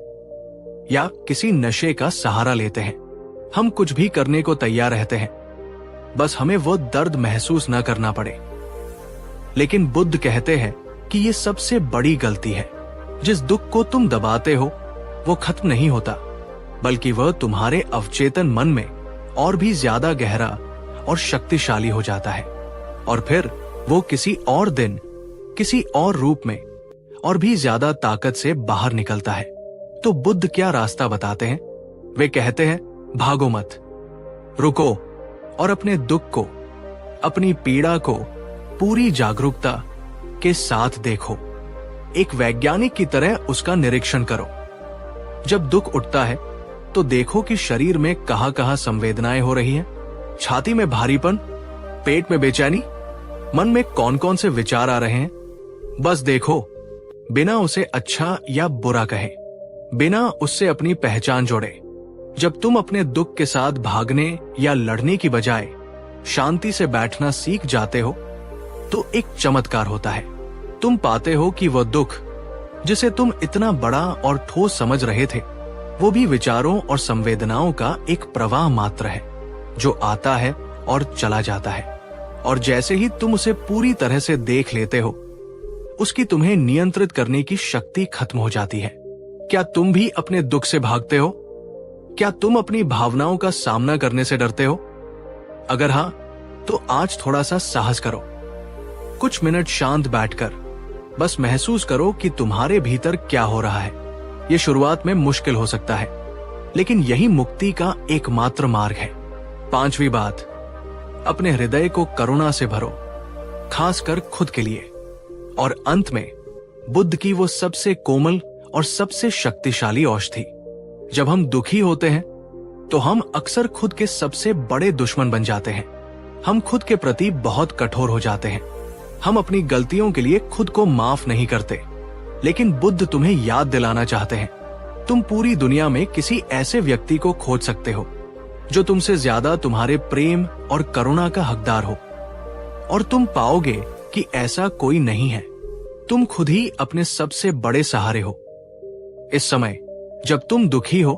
या किसी नशे का सहारा लेते हैं। हम कुछ भी करने को तैयार रहते हैं, बस हमें वो दर्द महसूस न करना पड़े। लेकिन बुद्ध कहते हैं कि ये सबसे बड़ी गलती है। जिस दुख को तुम दबाते हो वो खत्म नहीं होता, बल्कि वह तुम्हारे अवचेतन मन में और भी ज्यादा गहरा और शक्तिशाली हो जाता है, और फिर वो किसी और दिन, किसी और रूप में और भी ज्यादा ताकत से बाहर निकलता है। तो बुद्ध क्या रास्ता बताते हैं? वे कहते हैं, भागो मत, रुको और अपने दुख को, अपनी पीड़ा को पूरी जागरूकता के साथ देखो। एक वैज्ञानिक की तरह उसका निरीक्षण करो। जब दुख उठता है तो देखो कि शरीर में कहां कहां संवेदनाएं हो रही हैं। छाती में भारीपन, पेट में बेचैनी, मन में कौन कौन से विचार आ रहे हैं। बस देखो, बिना उसे अच्छा या बुरा कहे, बिना उससे अपनी पहचान जोड़े। जब तुम अपने दुख के साथ भागने या लड़ने की बजाय शांति से बैठना सीख जाते हो तो एक चमत्कार होता है। तुम पाते हो कि वह दुख जिसे तुम इतना बड़ा और ठोस समझ रहे थे, वो भी विचारों और संवेदनाओं का एक प्रवाह मात्र है जो आता है और चला जाता है। और जैसे ही तुम उसे पूरी तरह से देख लेते हो, उसकी तुम्हें नियंत्रित करने की शक्ति खत्म हो जाती है। क्या तुम भी अपने दुख से भागते हो? क्या तुम अपनी भावनाओं का सामना करने से डरते हो? अगर हाँ, तो आज थोड़ा सा साहस करो। कुछ मिनट शांत बैठकर बस महसूस करो कि तुम्हारे भीतर क्या हो रहा है। ये शुरुआत में मुश्किल हो सकता है, लेकिन यही मुक्ति का एकमात्र मार्ग है। 5वीं बात, अपने हृदय को करुणा से भरो, खासकर खुद के लिए। और अंत में बुद्ध की वो सबसे कोमल और सबसे शक्तिशाली औषधि। जब हम दुखी होते हैं तो हम अक्सर खुद के सबसे बड़े दुश्मन बन जाते हैं। हम खुद के प्रति बहुत कठोर हो जाते हैं। हम अपनी गलतियों के लिए खुद को माफ नहीं करते। लेकिन बुद्ध तुम्हें याद दिलाना चाहते हैं, तुम पूरी दुनिया में किसी ऐसे व्यक्ति को खोज सकते हो जो तुमसे ज्यादा तुम्हारे प्रेम और करुणा का हकदार हो, और तुम पाओगे कि ऐसा कोई नहीं है। तुम खुद ही अपने सबसे बड़े सहारे हो। इस समय जब तुम दुखी हो,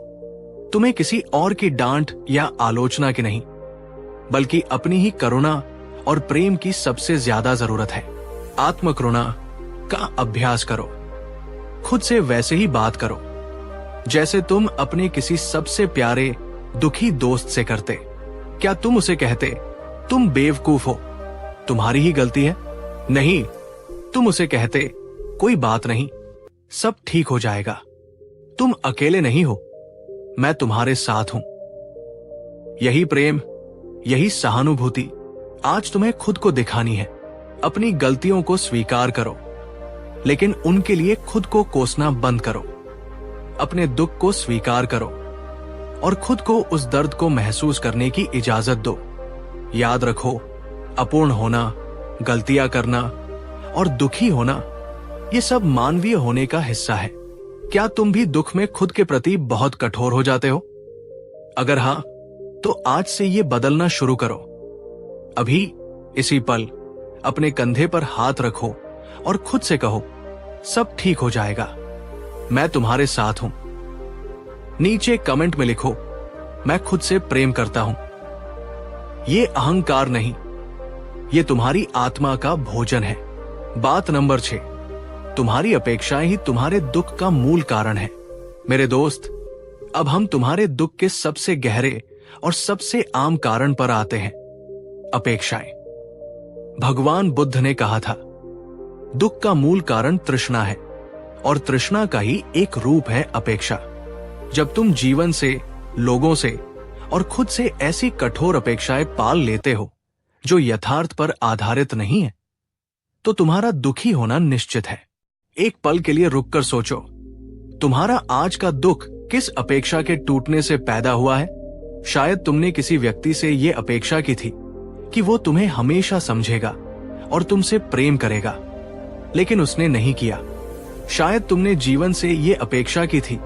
तुम्हें किसी और की डांट या आलोचना की नहीं, बल्कि अपनी ही करुणा और प्रेम की सबसे ज्यादा जरूरत है। आत्मकरुणा का अभ्यास करो। खुद से वैसे ही बात करो जैसे तुम अपने किसी सबसे प्यारे दुखी दोस्त से करते। क्या तुम उसे कहते, तुम बेवकूफ हो, तुम्हारी ही गलती है? नहीं, तुम उसे कहते, कोई बात नहीं, सब ठीक हो जाएगा, तुम अकेले नहीं हो, मैं तुम्हारे साथ हूं। यही प्रेम, यही सहानुभूति आज तुम्हें खुद को दिखानी है। अपनी गलतियों को स्वीकार करो, लेकिन उनके लिए खुद को कोसना बंद करो। अपने दुख को स्वीकार करो और खुद को उस दर्द को महसूस करने की इजाजत दो। याद रखो, अपूर्ण होना, गलतियां करना और दुखी होना, ये सब मानवीय होने का हिस्सा है। क्या तुम भी दुख में खुद के प्रति बहुत कठोर हो जाते हो? अगर हां, तो आज से ये बदलना शुरू करो। अभी इसी पल अपने कंधे पर हाथ रखो और खुद से कहो, सब ठीक हो जाएगा, मैं तुम्हारे साथ हूं। नीचे कमेंट में लिखो, मैं खुद से प्रेम करता हूं। ये अहंकार नहीं, ये तुम्हारी आत्मा का भोजन है। बात नंबर 6, तुम्हारी अपेक्षाएं ही तुम्हारे दुख का मूल कारण है। मेरे दोस्त, अब हम तुम्हारे दुख के सबसे गहरे और सबसे आम कारण पर आते हैं, अपेक्षाएं। भगवान बुद्ध ने कहा था, दुख का मूल कारण तृष्णा है, और तृष्णा का ही एक रूप है अपेक्षा। जब तुम जीवन से, लोगों से और खुद से ऐसी कठोर अपेक्षाएं पाल लेते हो जो यथार्थ पर आधारित नहीं है, तो तुम्हारा दुखी होना निश्चित है। एक पल के लिए रुककर सोचो, तुम्हारा आज का दुख किस अपेक्षा के टूटने से पैदा हुआ है? शायद तुमने किसी व्यक्ति से यह अपेक्षा की थी कि वो तुम्हें हमेशा समझेगा और तुमसे प्रेम करेगा, लेकिन उसने नहीं किया। शायद तुमने जीवन से ये अपेक्षा की थी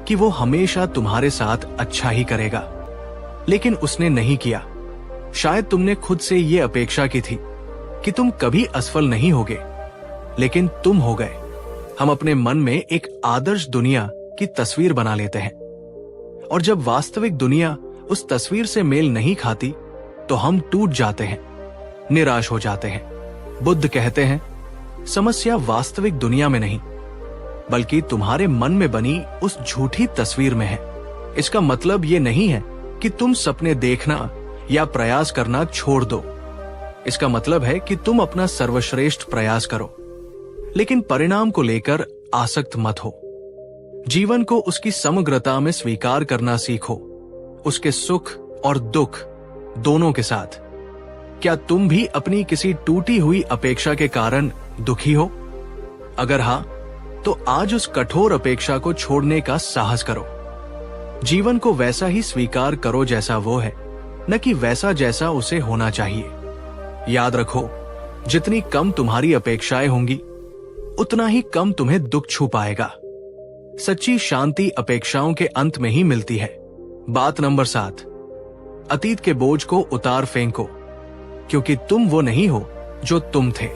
कि वो हमेशा तुम्हारे साथ अच्छा ही करेगा, लेकिन उसने नहीं किया। शायद तुमने खुद से ये अपेक्षा की थी कि तुम कभी असफल नहीं होगे, लेकिन तुम हो गए। हम अपने मन में एक आदर्श दुनिया की तस्वीर बना लेते हैं, और जब वास्तविक दुनिया उस तस्वीर से मेल नहीं खाती तो हम टूट जाते हैं, निराश हो जाते हैं। बुद्ध कहते हैं, समस्या वास्तविक दुनिया में नहीं, बल्कि तुम्हारे मन में बनी उस झूठी तस्वीर में है। इसका मतलब ये नहीं है कि तुम सपने देखना या प्रयास करना छोड़ दो। इसका मतलब है कि तुम अपना सर्वश्रेष्ठ प्रयास करो, लेकिन परिणाम को लेकर आसक्त मत हो। जीवन को उसकी समग्रता में स्वीकार करना सीखो, उसके सुख और दुख दोनों के साथ। क्या तुम भी अपनी किसी टूटी हुई अपेक्षा के कारण दुखी हो? अगर हां, तो आज उस कठोर अपेक्षा को छोड़ने का साहस करो। जीवन को वैसा ही स्वीकार करो जैसा वो है, न कि वैसा जैसा उसे होना चाहिए। याद रखो, जितनी कम तुम्हारी अपेक्षाएं होंगी, उतना ही कम तुम्हें दुख छू पाएगा। सच्ची शांति अपेक्षाओं के अंत में ही मिलती है। बात नंबर 7, अतीत के बोझ को उतार फेंको, क्योंकि तुम वो नहीं हो जो तुम थे।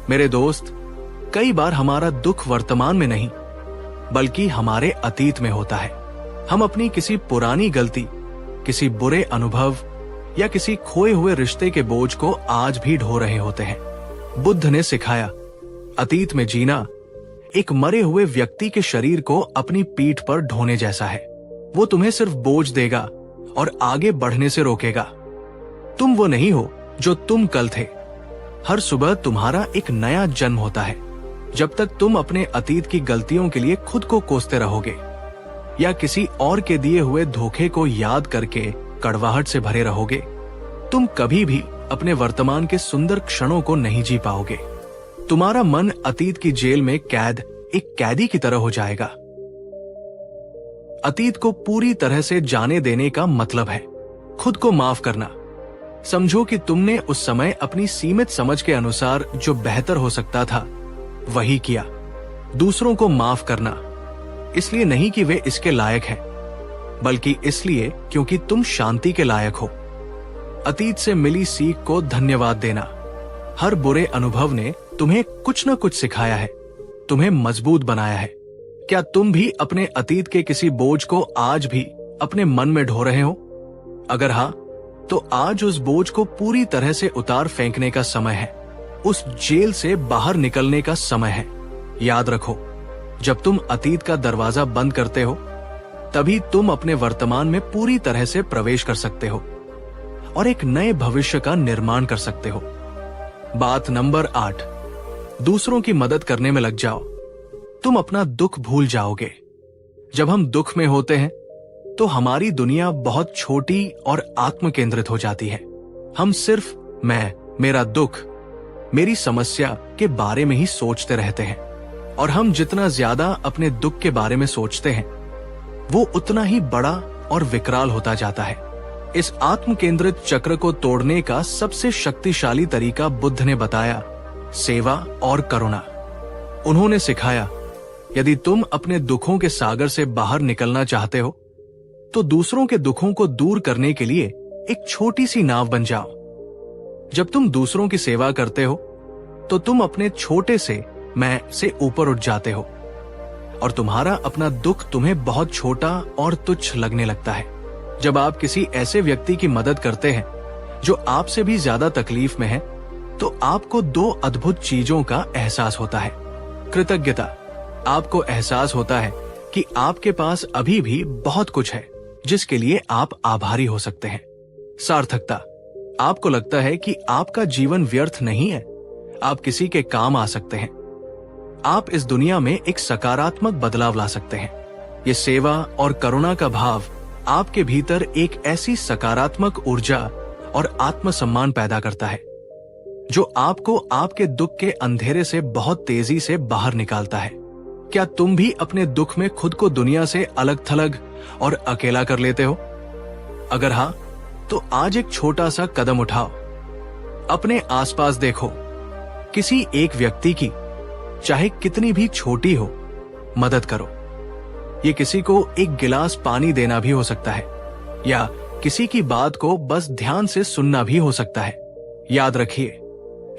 मेरे दोस्त, कई बार हमारा दुख वर्तमान में नहीं, बल्कि हमारे अतीत में होता है। हम अपनी किसी पुरानी गलती, किसी बुरे अनुभव या किसी खोए हुए रिश्ते के बोझ को आज भी ढो रहे होते हैं। बुद्ध ने सिखाया, अतीत में जीना एक मरे हुए व्यक्ति के शरीर को अपनी पीठ पर ढोने जैसा है। वो तुम्हें सिर्फ बोझ देगा और आगे बढ़ने से रोकेगा। तुम वो नहीं हो जो तुम कल थे। हर सुबह तुम्हारा एक नया जन्म होता है। जब तक तुम अपने अतीत की गलतियों के लिए खुद को कोसते रहोगे या किसी और के दिए हुए धोखे को याद करके कड़वाहट से भरे रहोगे, तुम कभी भी अपने वर्तमान के सुंदर क्षणों को नहीं जी पाओगे। तुम्हारा मन अतीत की जेल में कैद एक कैदी की तरह हो जाएगा। अतीत को पूरी तरह से जाने देने का मतलब है खुद को माफ करना। समझो कि तुमने उस समय अपनी सीमित समझ के अनुसार जो बेहतर हो सकता था वही किया। दूसरों को माफ करना इसलिए नहीं कि वे इसके लायक हैं, बल्कि इसलिए क्योंकि तुम शांति के लायक हो। अतीत से मिली सीख को धन्यवाद देना। हर बुरे अनुभव ने तुम्हें कुछ न कुछ सिखाया है, तुम्हें मजबूत बनाया है। क्या तुम भी अपने अतीत के किसी बोझ को आज भी अपने मन में ढो रहे हो? अगर हाँ, तो आज उस बोझ को पूरी तरह से उतार फेंकने का समय है। उस जेल से बाहर निकलने का समय है। याद रखो, जब तुम अतीत का दरवाजा बंद करते हो, तभी तुम अपने वर्तमान में पूरी तरह से प्रवेश कर सकते हो और एक नए भविष्य का निर्माण कर सकते हो। बात नंबर 8, दूसरों की मदद करने में लग जाओ। तुम अपना दुख भूल जाओगे। जब हम दुख में होते हैं तो हमारी दुनिया बहुत छोटी और आत्म केंद्रित हो जाती है। हम सिर्फ मैं, मेरा दुख, मेरी समस्या के बारे में ही सोचते रहते हैं और हम जितना ज्यादा अपने दुख के बारे में सोचते हैं वो उतना ही बड़ा और विकराल होता जाता है। इस आत्म केंद्रित चक्र को तोड़ने का सबसे शक्तिशाली तरीका बुद्ध ने बताया, सेवा और करुणा। उन्होंने सिखाया, यदि तुम अपने दुखों के सागर से बाहर निकलना चाहते हो तो दूसरों के दुखों को दूर करने के लिए एक छोटी सी नाव बन जाओ। जब तुम दूसरों की सेवा करते हो तो तुम अपने छोटे से मैं से ऊपर उठ जाते हो और तुम्हारा अपना दुख तुम्हें बहुत छोटा और तुच्छ लगने लगता है। जब आप किसी ऐसे व्यक्ति की मदद करते हैं जो आपसे भी ज्यादा तकलीफ में है, तो आपको 2 अद्भुत चीजों का एहसास होता है। कृतज्ञता, आपको एहसास होता है कि आपके पास अभी भी बहुत कुछ है जिसके लिए आप आभारी हो सकते हैं। सार्थकता, आपको लगता है कि आपका जीवन व्यर्थ नहीं है, आप किसी के काम आ सकते हैं। आप इस दुनिया में एक सकारात्मक बदलाव ला सकते हैं। ये सेवा और करुणा का भाव आपके भीतर एक ऐसी सकारात्मक ऊर्जा और आत्मसम्मान पैदा करता है जो आपको आपके दुख के अंधेरे से बहुत तेजी से बाहर निकालता है। क्या तुम भी अपने दुख में खुद को दुनिया से अलग थलग और अकेला कर लेते हो? अगर हाँ, तो आज एक छोटा सा कदम उठाओ। अपने आसपास देखो, किसी एक व्यक्ति की, चाहे कितनी भी छोटी हो, मदद करो। ये किसी को एक गिलास पानी देना भी हो सकता है या किसी की बात को बस ध्यान से सुनना भी हो सकता है। याद रखिए,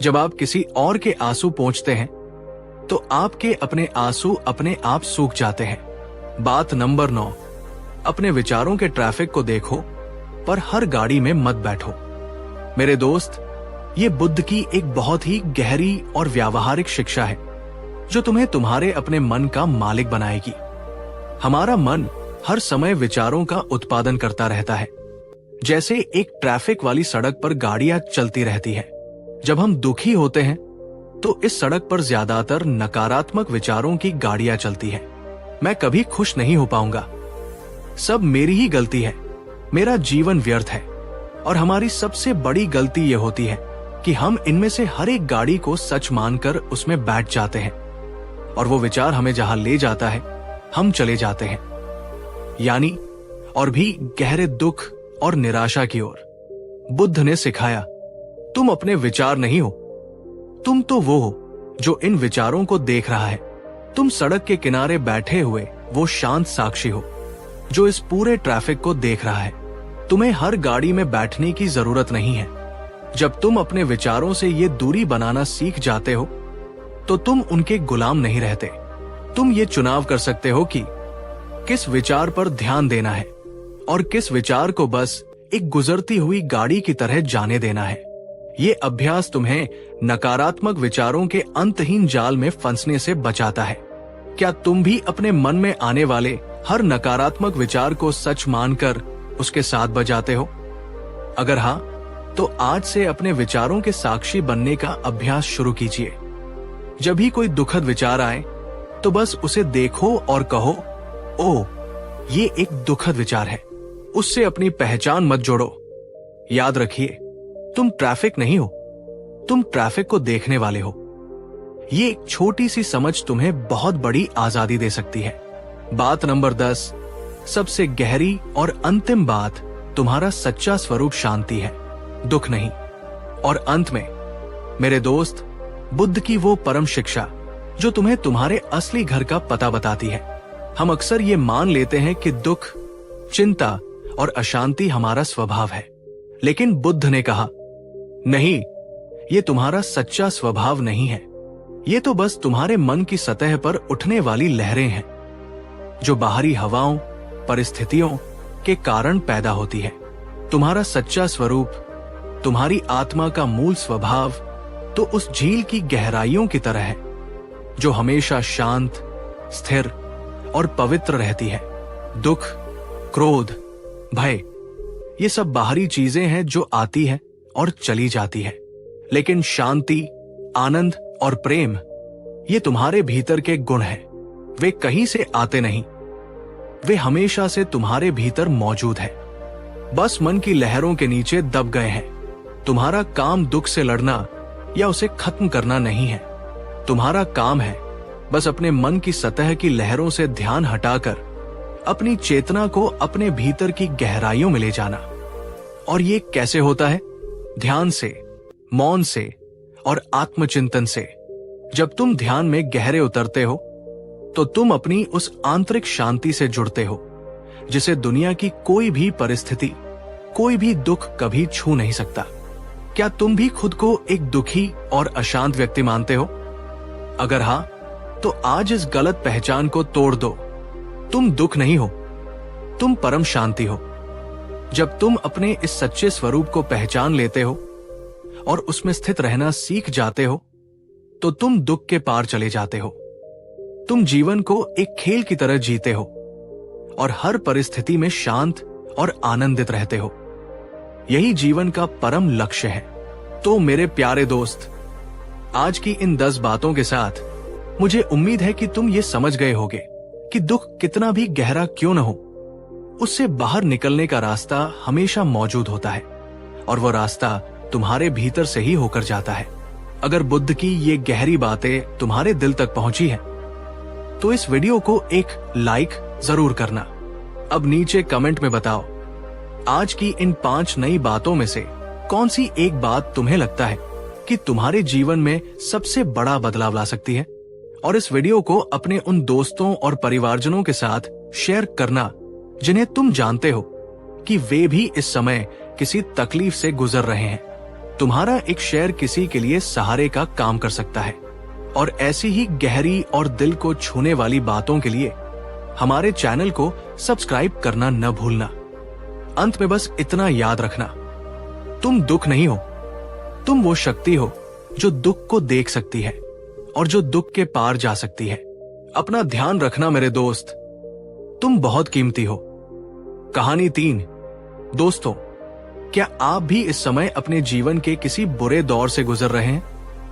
जब आप किसी और के आंसू पोंछते हैं तो आपके अपने आंसू अपने आप सूख जाते हैं। बात नंबर 9, अपने विचारों के ट्रैफिक को देखो पर हर गाड़ी में मत बैठो। मेरे दोस्त, ये बुद्ध की एक बहुत ही गहरी और व्यावहारिक शिक्षा है जो तुम्हें तुम्हारे अपने मन का मालिक बनाएगी। हमारा मन हर समय विचारों का उत्पादन करता रहता है, जैसे एक ट्रैफिक वाली सड़क पर गाड़ियां चलती रहती हैं। जब हम दुखी होते हैं तो इस सड़क पर ज्यादातर नकारात्मक विचारों की गाड़ियां चलती हैं। मैं कभी खुश नहीं हो पाऊंगा, सब मेरी ही गलती है, मेरा जीवन व्यर्थ है। और हमारी सबसे बड़ी गलती यह होती है कि हम इनमें से हर एक गाड़ी को सच मानकर उसमें बैठ जाते हैं और वो विचार हमें जहां ले जाता है हम चले जाते हैं, यानी और भी गहरे दुख और निराशा की ओर। बुद्ध ने सिखाया, तुम अपने विचार नहीं हो, तुम तो वो हो जो इन विचारों को देख रहा है। तुम सड़क के किनारे बैठे हुए वो शांत साक्षी हो जो इस पूरे ट्रैफिक को देख रहा है। तुम्हें हर गाड़ी में बैठने की जरूरत नहीं है। जब तुम अपने विचारों से ये दूरी बनाना सीख जाते हो तो तुम उनके गुलाम नहीं रहते। तुम ये चुनाव कर सकते हो कि किस विचार पर ध्यान देना है और किस विचार को बस एक गुजरती हुई गाड़ी की तरह जाने देना है। ये अभ्यास तुम्हें नकारात्मक विचारों के अंतहीन जाल में फंसने से बचाता है। क्या तुम भी अपने मन में आने वाले हर नकारात्मक विचार को सच मानकर उसके साथ बजाते हो? अगर हाँ, तो आज से अपने विचारों के साक्षी बनने का अभ्यास शुरू कीजिए। जब भी कोई दुखद विचार आए तो बस उसे देखो और कहो, ओह, ये एक दुखद विचार है। उससे अपनी पहचान मत जोड़ो। याद रखिए, तुम ट्रैफिक नहीं हो, तुम ट्रैफिक को देखने वाले हो। ये एक छोटी सी समझ तुम्हें बहुत बड़ी आजादी दे सकती है। बात नंबर 10, सबसे गहरी और अंतिम बात, तुम्हारा सच्चा स्वरूप शांति है, दुख नहीं। और अंत में मेरे दोस्त, बुद्ध की वो परम शिक्षा जो तुम्हें तुम्हारे असली घर का पता बताती है। हम अक्सर ये मान लेते हैं कि दुख, चिंता और अशांति हमारा स्वभाव है, लेकिन बुद्ध ने कहा, नहीं, ये तुम्हारा सच्चा स्वभाव नहीं है। ये तो बस तुम्हारे मन की सतह पर उठने वाली लहरें हैं, जो बाहरी हवाओं, परिस्थितियों के कारण पैदा होती है। तुम्हारा सच्चा स्वरूप, तुम्हारी आत्मा का मूल स्वभाव तो उस झील की गहराइयों की तरह है, जो हमेशा शांत, स्थिर और पवित्र रहती है। दुख, क्रोध, भय, ये सब बाहरी चीजें हैं जो आती है और चली जाती है, लेकिन शांति, आनंद और प्रेम, ये तुम्हारे भीतर के गुण हैं। वे कहीं से आते नहीं, वे हमेशा से तुम्हारे भीतर मौजूद है, बस मन की लहरों के नीचे दब गए हैं। तुम्हारा काम दुख से लड़ना या उसे खत्म करना नहीं है। तुम्हारा काम है बस अपने मन की सतह की लहरों से ध्यान हटाकर अपनी चेतना को अपने भीतर की गहराइयों में ले जाना। और ये कैसे होता है? ध्यान से, मौन से और आत्मचिंतन से। जब तुम ध्यान में गहरे उतरते हो तो तुम अपनी उस आंतरिक शांति से जुड़ते हो जिसे दुनिया की कोई भी परिस्थिति, कोई भी दुख कभी छू नहीं सकता। क्या तुम भी खुद को एक दुखी और अशांत व्यक्ति मानते हो? अगर हाँ, तो आज इस गलत पहचान को तोड़ दो। तुम दुख नहीं हो, तुम परम शांति हो। जब तुम अपने इस सच्चे स्वरूप को पहचान लेते हो और उसमें स्थित रहना सीख जाते हो, तो तुम दुख के पार चले जाते हो। तुम जीवन को एक खेल की तरह जीते हो और हर परिस्थिति में शांत और आनंदित रहते हो। यही जीवन का परम लक्ष्य है। तो मेरे प्यारे दोस्त, आज की इन 10 बातों के साथ मुझे उम्मीद है कि तुम ये समझ गए होगे कि दुख कितना भी गहरा क्यों न हो, उससे बाहर निकलने का रास्ता हमेशा मौजूद होता है और वो रास्ता तुम्हारे भीतर से ही होकर जाता है। अगर बुद्ध की ये गहरी बातें तुम्हारे दिल तक पहुंची है तो इस वीडियो को एक लाइक जरूर करना। अब नीचे कमेंट में बताओ, आज की इन 5 नई बातों में से कौन सी एक बात तुम्हें लगता है कि तुम्हारे जीवन में सबसे बड़ा बदलाव ला सकती है। और इस वीडियो को अपने उन दोस्तों और परिवारजनों के साथ शेयर करना जिन्हें तुम जानते हो कि वे भी इस समय किसी तकलीफ से गुजर रहे हैं। तुम्हारा एक शेयर किसी के लिए सहारे का काम कर सकता है। और ऐसी ही गहरी और दिल को छूने वाली बातों के लिए हमारे चैनल को सब्सक्राइब करना न भूलना। अंत में बस इतना याद रखना, तुम दुख नहीं हो, तुम वो शक्ति हो जो दुख को देख सकती है और जो दुख के पार जा सकती है। अपना ध्यान रखना मेरे दोस्त, तुम बहुत कीमती हो। कहानी 3। दोस्तों, क्या आप भी इस समय अपने जीवन के किसी बुरे दौर से गुजर रहे हैं?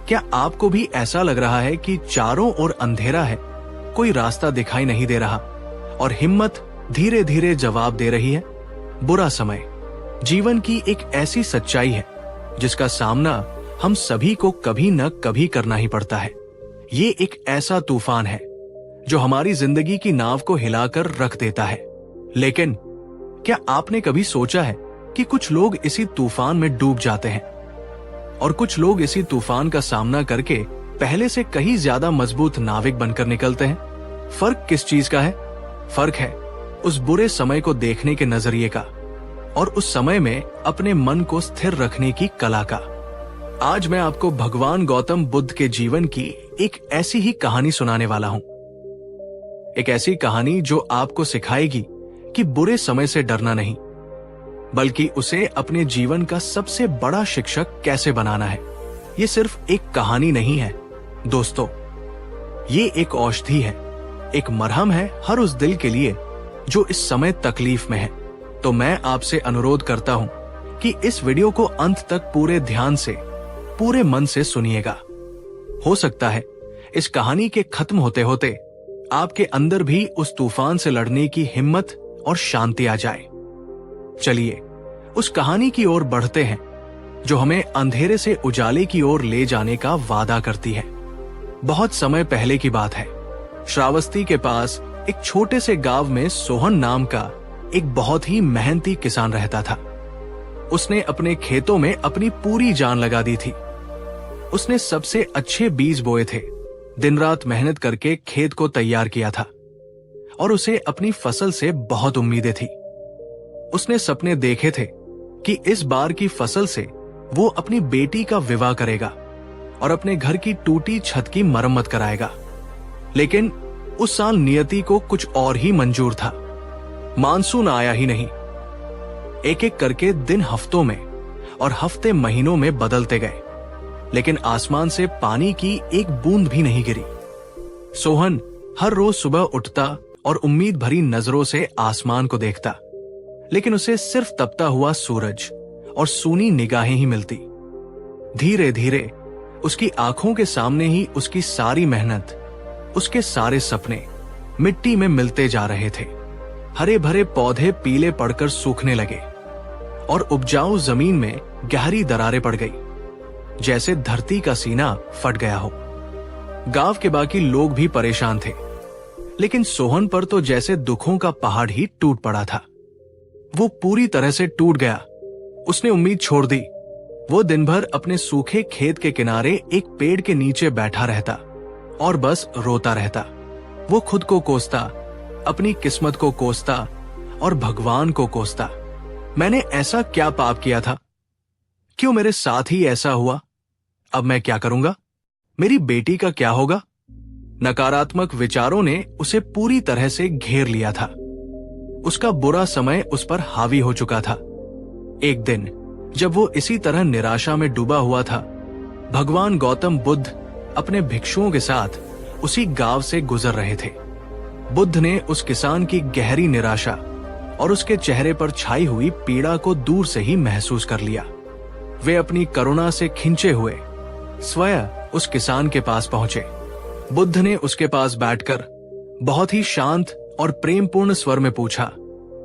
क्या आपको भी ऐसा लग रहा है कि चारों ओर अंधेरा है, कोई रास्ता दिखाई नहीं दे रहा और हिम्मत धीरे धीरे जवाब दे रही है? बुरा समय जीवन की एक ऐसी सच्चाई है जिसका सामना हम सभी को कभी न कभी करना ही पड़ता है। ये एक ऐसा तूफान है जो हमारी जिंदगी की नाव को हिलाकर रख देता है। लेकिन क्या आपने कभी सोचा है कि कुछ लोग इसी तूफान में डूब जाते हैं और कुछ लोग इसी तूफान का सामना करके पहले से कहीं ज्यादा मजबूत नाविक बनकर निकलते हैं? फर्क किस चीज का है? फर्क है उस बुरे समय को देखने के नजरिए का और उस समय में अपने मन को स्थिर रखने की कला का। आज मैं आपको भगवान गौतम बुद्ध के जीवन की एक ऐसी ही कहानी सुनाने वाला हूं। एक ऐसी कहानी जो आपको सिखाएगी कि बुरे समय से डरना नहीं, बल्कि उसे अपने जीवन का सबसे बड़ा शिक्षक कैसे बनाना है। ये सिर्फ एक कहानी नहीं है दोस्तों, ये एक औषधि है, एक मरहम है हर उस दिल के लिए जो इस समय तकलीफ में है। तो मैं आपसे अनुरोध करता हूं कि इस वीडियो को अंत तक पूरे ध्यान से, पूरे मन से सुनिएगा। हो सकता है इस कहानी के खत्म होते होते आपके अंदर भी उस तूफान से लड़ने की हिम्मत और शांति आ जाए। चलिए उस कहानी की ओर बढ़ते हैं जो हमें अंधेरे से उजाले की ओर ले जाने का वादा करती है। बहुत समय पहले की बात है। श्रावस्ती के पास एक छोटे से गांव में सोहन नाम का एक बहुत ही मेहनती किसान रहता था। उसने अपने खेतों में अपनी पूरी जान लगा दी थी। उसने सबसे अच्छे बीज बोए थे, दिन रात मेहनत करके खेत को तैयार किया था और उसे अपनी फसल से बहुत उम्मीदें थी। उसने सपने देखे थे कि इस बार की फसल से वो अपनी बेटी का विवाह करेगा और अपने घर की टूटी छत की मरम्मत कराएगा। लेकिन उस साल नियति को कुछ और ही मंजूर था। मानसून आया ही नहीं। एक एक करके दिन हफ्तों में और हफ्ते महीनों में बदलते गए, लेकिन आसमान से पानी की एक बूंद भी नहीं गिरी। सोहन हर रोज सुबह उठता और उम्मीद भरी नजरों से आसमान को देखता, लेकिन उसे सिर्फ तपता हुआ सूरज और सूनी निगाहें ही मिलती। धीरे धीरे उसकी आंखों के सामने ही उसकी सारी मेहनत, उसके सारे सपने मिट्टी में मिलते जा रहे थे। हरे भरे पौधे पीले पड़कर सूखने लगे और उपजाऊ जमीन में गहरी दरारें पड़ गई, जैसे धरती का सीना फट गया हो। गांव के बाकी लोग भी परेशान थे, लेकिन सोहन पर तो जैसे दुखों का पहाड़ ही टूट पड़ा था। वो पूरी तरह से टूट गया। उसने उम्मीद छोड़ दी। वो दिन भर अपने सूखे खेत के किनारे एक पेड़ के नीचे बैठा रहता और बस रोता रहता। वो खुद को कोसता, अपनी किस्मत को कोसता और भगवान को कोसता। मैंने ऐसा क्या पाप किया था? क्यों मेरे साथ ही ऐसा हुआ? अब मैं क्या करूंगा? मेरी बेटी का क्या होगा? नकारात्मक विचारों ने उसे पूरी तरह से घेर लिया था। उसका बुरा समय उस पर हावी हो चुका था। एक दिन जब वो इसी तरह निराशा में डूबा हुआ था, भगवान गौतम बुद्ध अपने भिक्षुओं के साथ उसी गांव से गुजर रहे थे। बुद्ध ने उस किसान की गहरी निराशा और उसके चेहरे पर छाई हुई पीड़ा को दूर से ही महसूस कर लिया। वे अपनी करुणा से खिंचे हुए स्वयं उस किसान के पास पहुंचे। बुद्ध ने उसके पास बैठकर बहुत ही शांत और प्रेमपूर्ण स्वर में पूछा,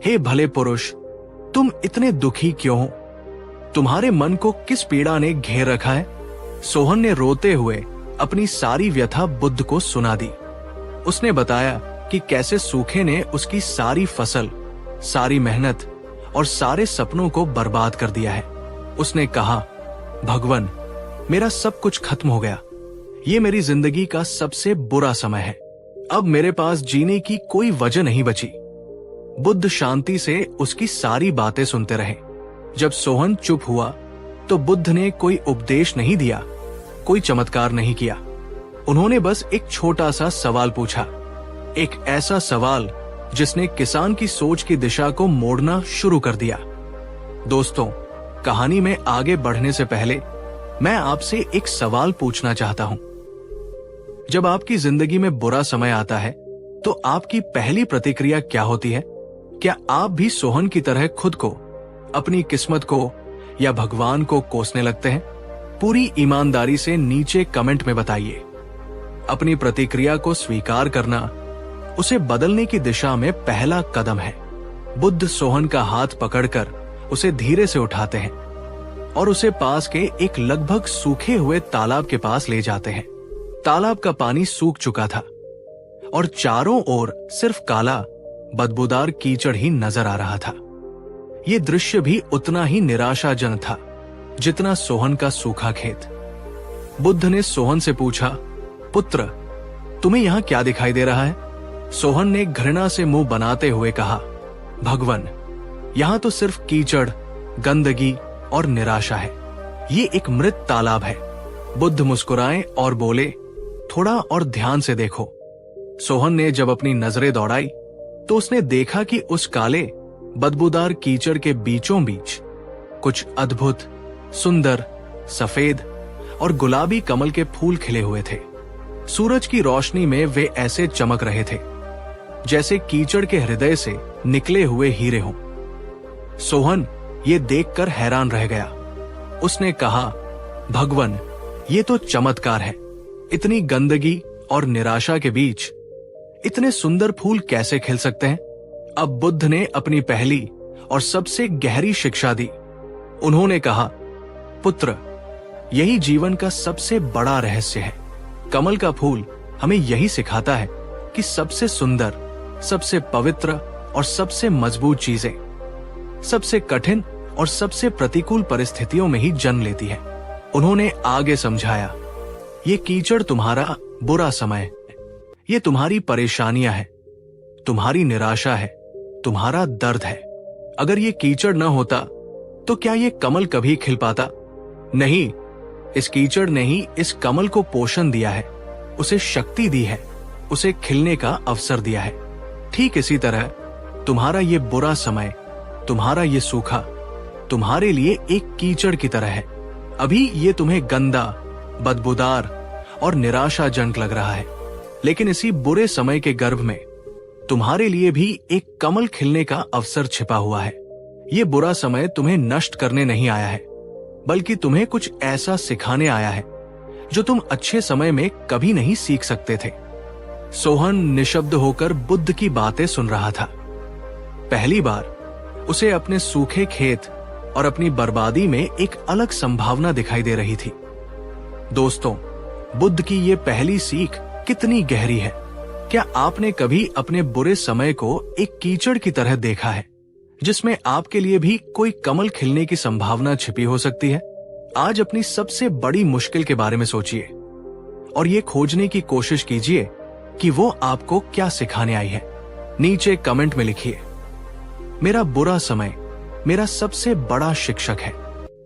हे भले पुरुष, तुम इतने दुखी क्यों हो? तुम्हारे मन को किस पीड़ा ने घेर रखा है? सोहन ने रोते हुए अपनी सारी व्यथा बुद्ध को सुना दी। उसने बताया कि कैसे सूखे ने उसकी सारी फसल, सारी मेहनत और सारे सपनों को बर्बाद कर दिया है। उसने कहा, भगवान, मेरा सब कुछ खत्म हो गया। ये मेरी जिंदगी का सबसे बुरा समय है। अब मेरे पास जीने की कोई वजह नहीं बची। बुद्ध शांति से उसकी सारी बातें सुनते रहे। जब सोहन चुप हुआ तो बुद्ध ने कोई उपदेश नहीं दिया, कोई चमत्कार नहीं किया। उन्होंने बस एक छोटा सा सवाल पूछा, एक ऐसा सवाल जिसने किसान की सोच की दिशा को मोड़ना शुरू कर दिया। दोस्तों, कहानी में आगे बढ़ने से पहले मैं आपसे एक सवाल पूछना चाहता हूं। जब आपकी जिंदगी में बुरा समय आता है तो आपकी पहली प्रतिक्रिया क्या होती है? क्या आप भी सोहन की तरह खुद को, अपनी किस्मत को या भगवान को कोसने लगते हैं? पूरी ईमानदारी से नीचे कमेंट में बताइए। अपनी प्रतिक्रिया को स्वीकार करना उसे बदलने की दिशा में पहला कदम है। बुद्ध सोहन का हाथ पकड़कर उसे धीरे से उठाते हैं और उसे पास के एक लगभग सूखे हुए तालाब के पास ले जाते हैं। तालाब का पानी सूख चुका था और चारों ओर सिर्फ काला, बदबूदार कीचड़ ही नजर आ रहा था। ये दृश्य भी उतना ही निराशाजनक था जितना सोहन का सूखा खेत। बुद्ध ने सोहन से पूछा, पुत्र, तुम्हें यहाँ क्या दिखाई दे रहा है? सोहन ने घृणा से मुंह बनाते हुए कहा, भगवान, यहाँ तो सिर्फ कीचड़, गंदगी और निराशा है। ये एक मृत तालाब है। बुद्ध मुस्कुराए और बोले, थोड़ा और ध्यान से देखो। सोहन ने जब अपनी नजरें दौड़ाई तो उसने देखा कि उस काले, बदबूदार कीचड़ के बीचों बीच कुछ अद्भुत, सुंदर, सफेद और गुलाबी कमल के फूल खिले हुए थे। सूरज की रोशनी में वे ऐसे चमक रहे थे जैसे कीचड़ के हृदय से निकले हुए हीरे हों। सोहन, ये देखकर हैरान रह गया। उसने कहा, भगवन, ये तो चमत्कार है। इतनी गंदगी और निराशा के बीच इतने सुंदर फूल कैसे खिल सकते हैं? अब बुद्ध ने अपनी पहली और सबसे गहरी शिक्षा दी। उन्होंने कहा, पुत्र, यही जीवन का सबसे बड़ा रहस्य है। कमल का फूल हमें यही सिखाता है कि सबसे सुंदर, सबसे पवित्र और सबसे मजबूत चीजें सबसे कठिन और सबसे प्रतिकूल परिस्थितियों में ही जन्म लेती है। उन्होंने आगे समझाया, ये कीचड़ तुम्हारा बुरा समय है, ये तुम्हारी परेशानियां हैं, तुम्हारी निराशा है, तुम्हारा दर्द है। अगर ये कीचड़ न होता तो क्या ये कमल कभी खिल पाता? नहीं, इस कीचड़ ने ही इस कमल को पोषण दिया है, उसे शक्ति दी है, उसे खिलने का अवसर दिया है। ठीक इसी तरह तुम्हारा ये बुरा समय, तुम्हारा ये सूखा तुम्हारे लिए एक कीचड़ की तरह है। अभी ये तुम्हें गंदा, बदबूदार और निराशाजनक लग रहा है, लेकिन इसी बुरे समय के गर्भ में तुम्हारे लिए भी एक कमल खिलने का अवसर छिपा हुआ है। ये बुरा समय तुम्हें नष्ट करने नहीं आया है, बल्कि तुम्हें कुछ ऐसा सिखाने आया है जो तुम अच्छे समय में कभी नहीं सीख सकते थे। सोहन निशब्द होकर बुद्ध की बातें सुन रहा था। पहली बार उसे अपने सूखे खेत और अपनी बर्बादी में एक अलग संभावना दिखाई दे रही थी। दोस्तों, बुद्ध की ये पहली सीख कितनी गहरी है। क्या आपने कभी अपने बुरे समय को एक कीचड़ की तरह देखा है, जिसमें आपके लिए भी कोई कमल खिलने की संभावना छिपी हो सकती है? आज अपनी सबसे बड़ी मुश्किल के बारे में सोचिए और ये खोजने की कोशिश कीजिए कि वो आपको क्या सिखाने आई है। नीचे कमेंट में लिखिए, मेरा बुरा समय मेरा सबसे बड़ा शिक्षक है।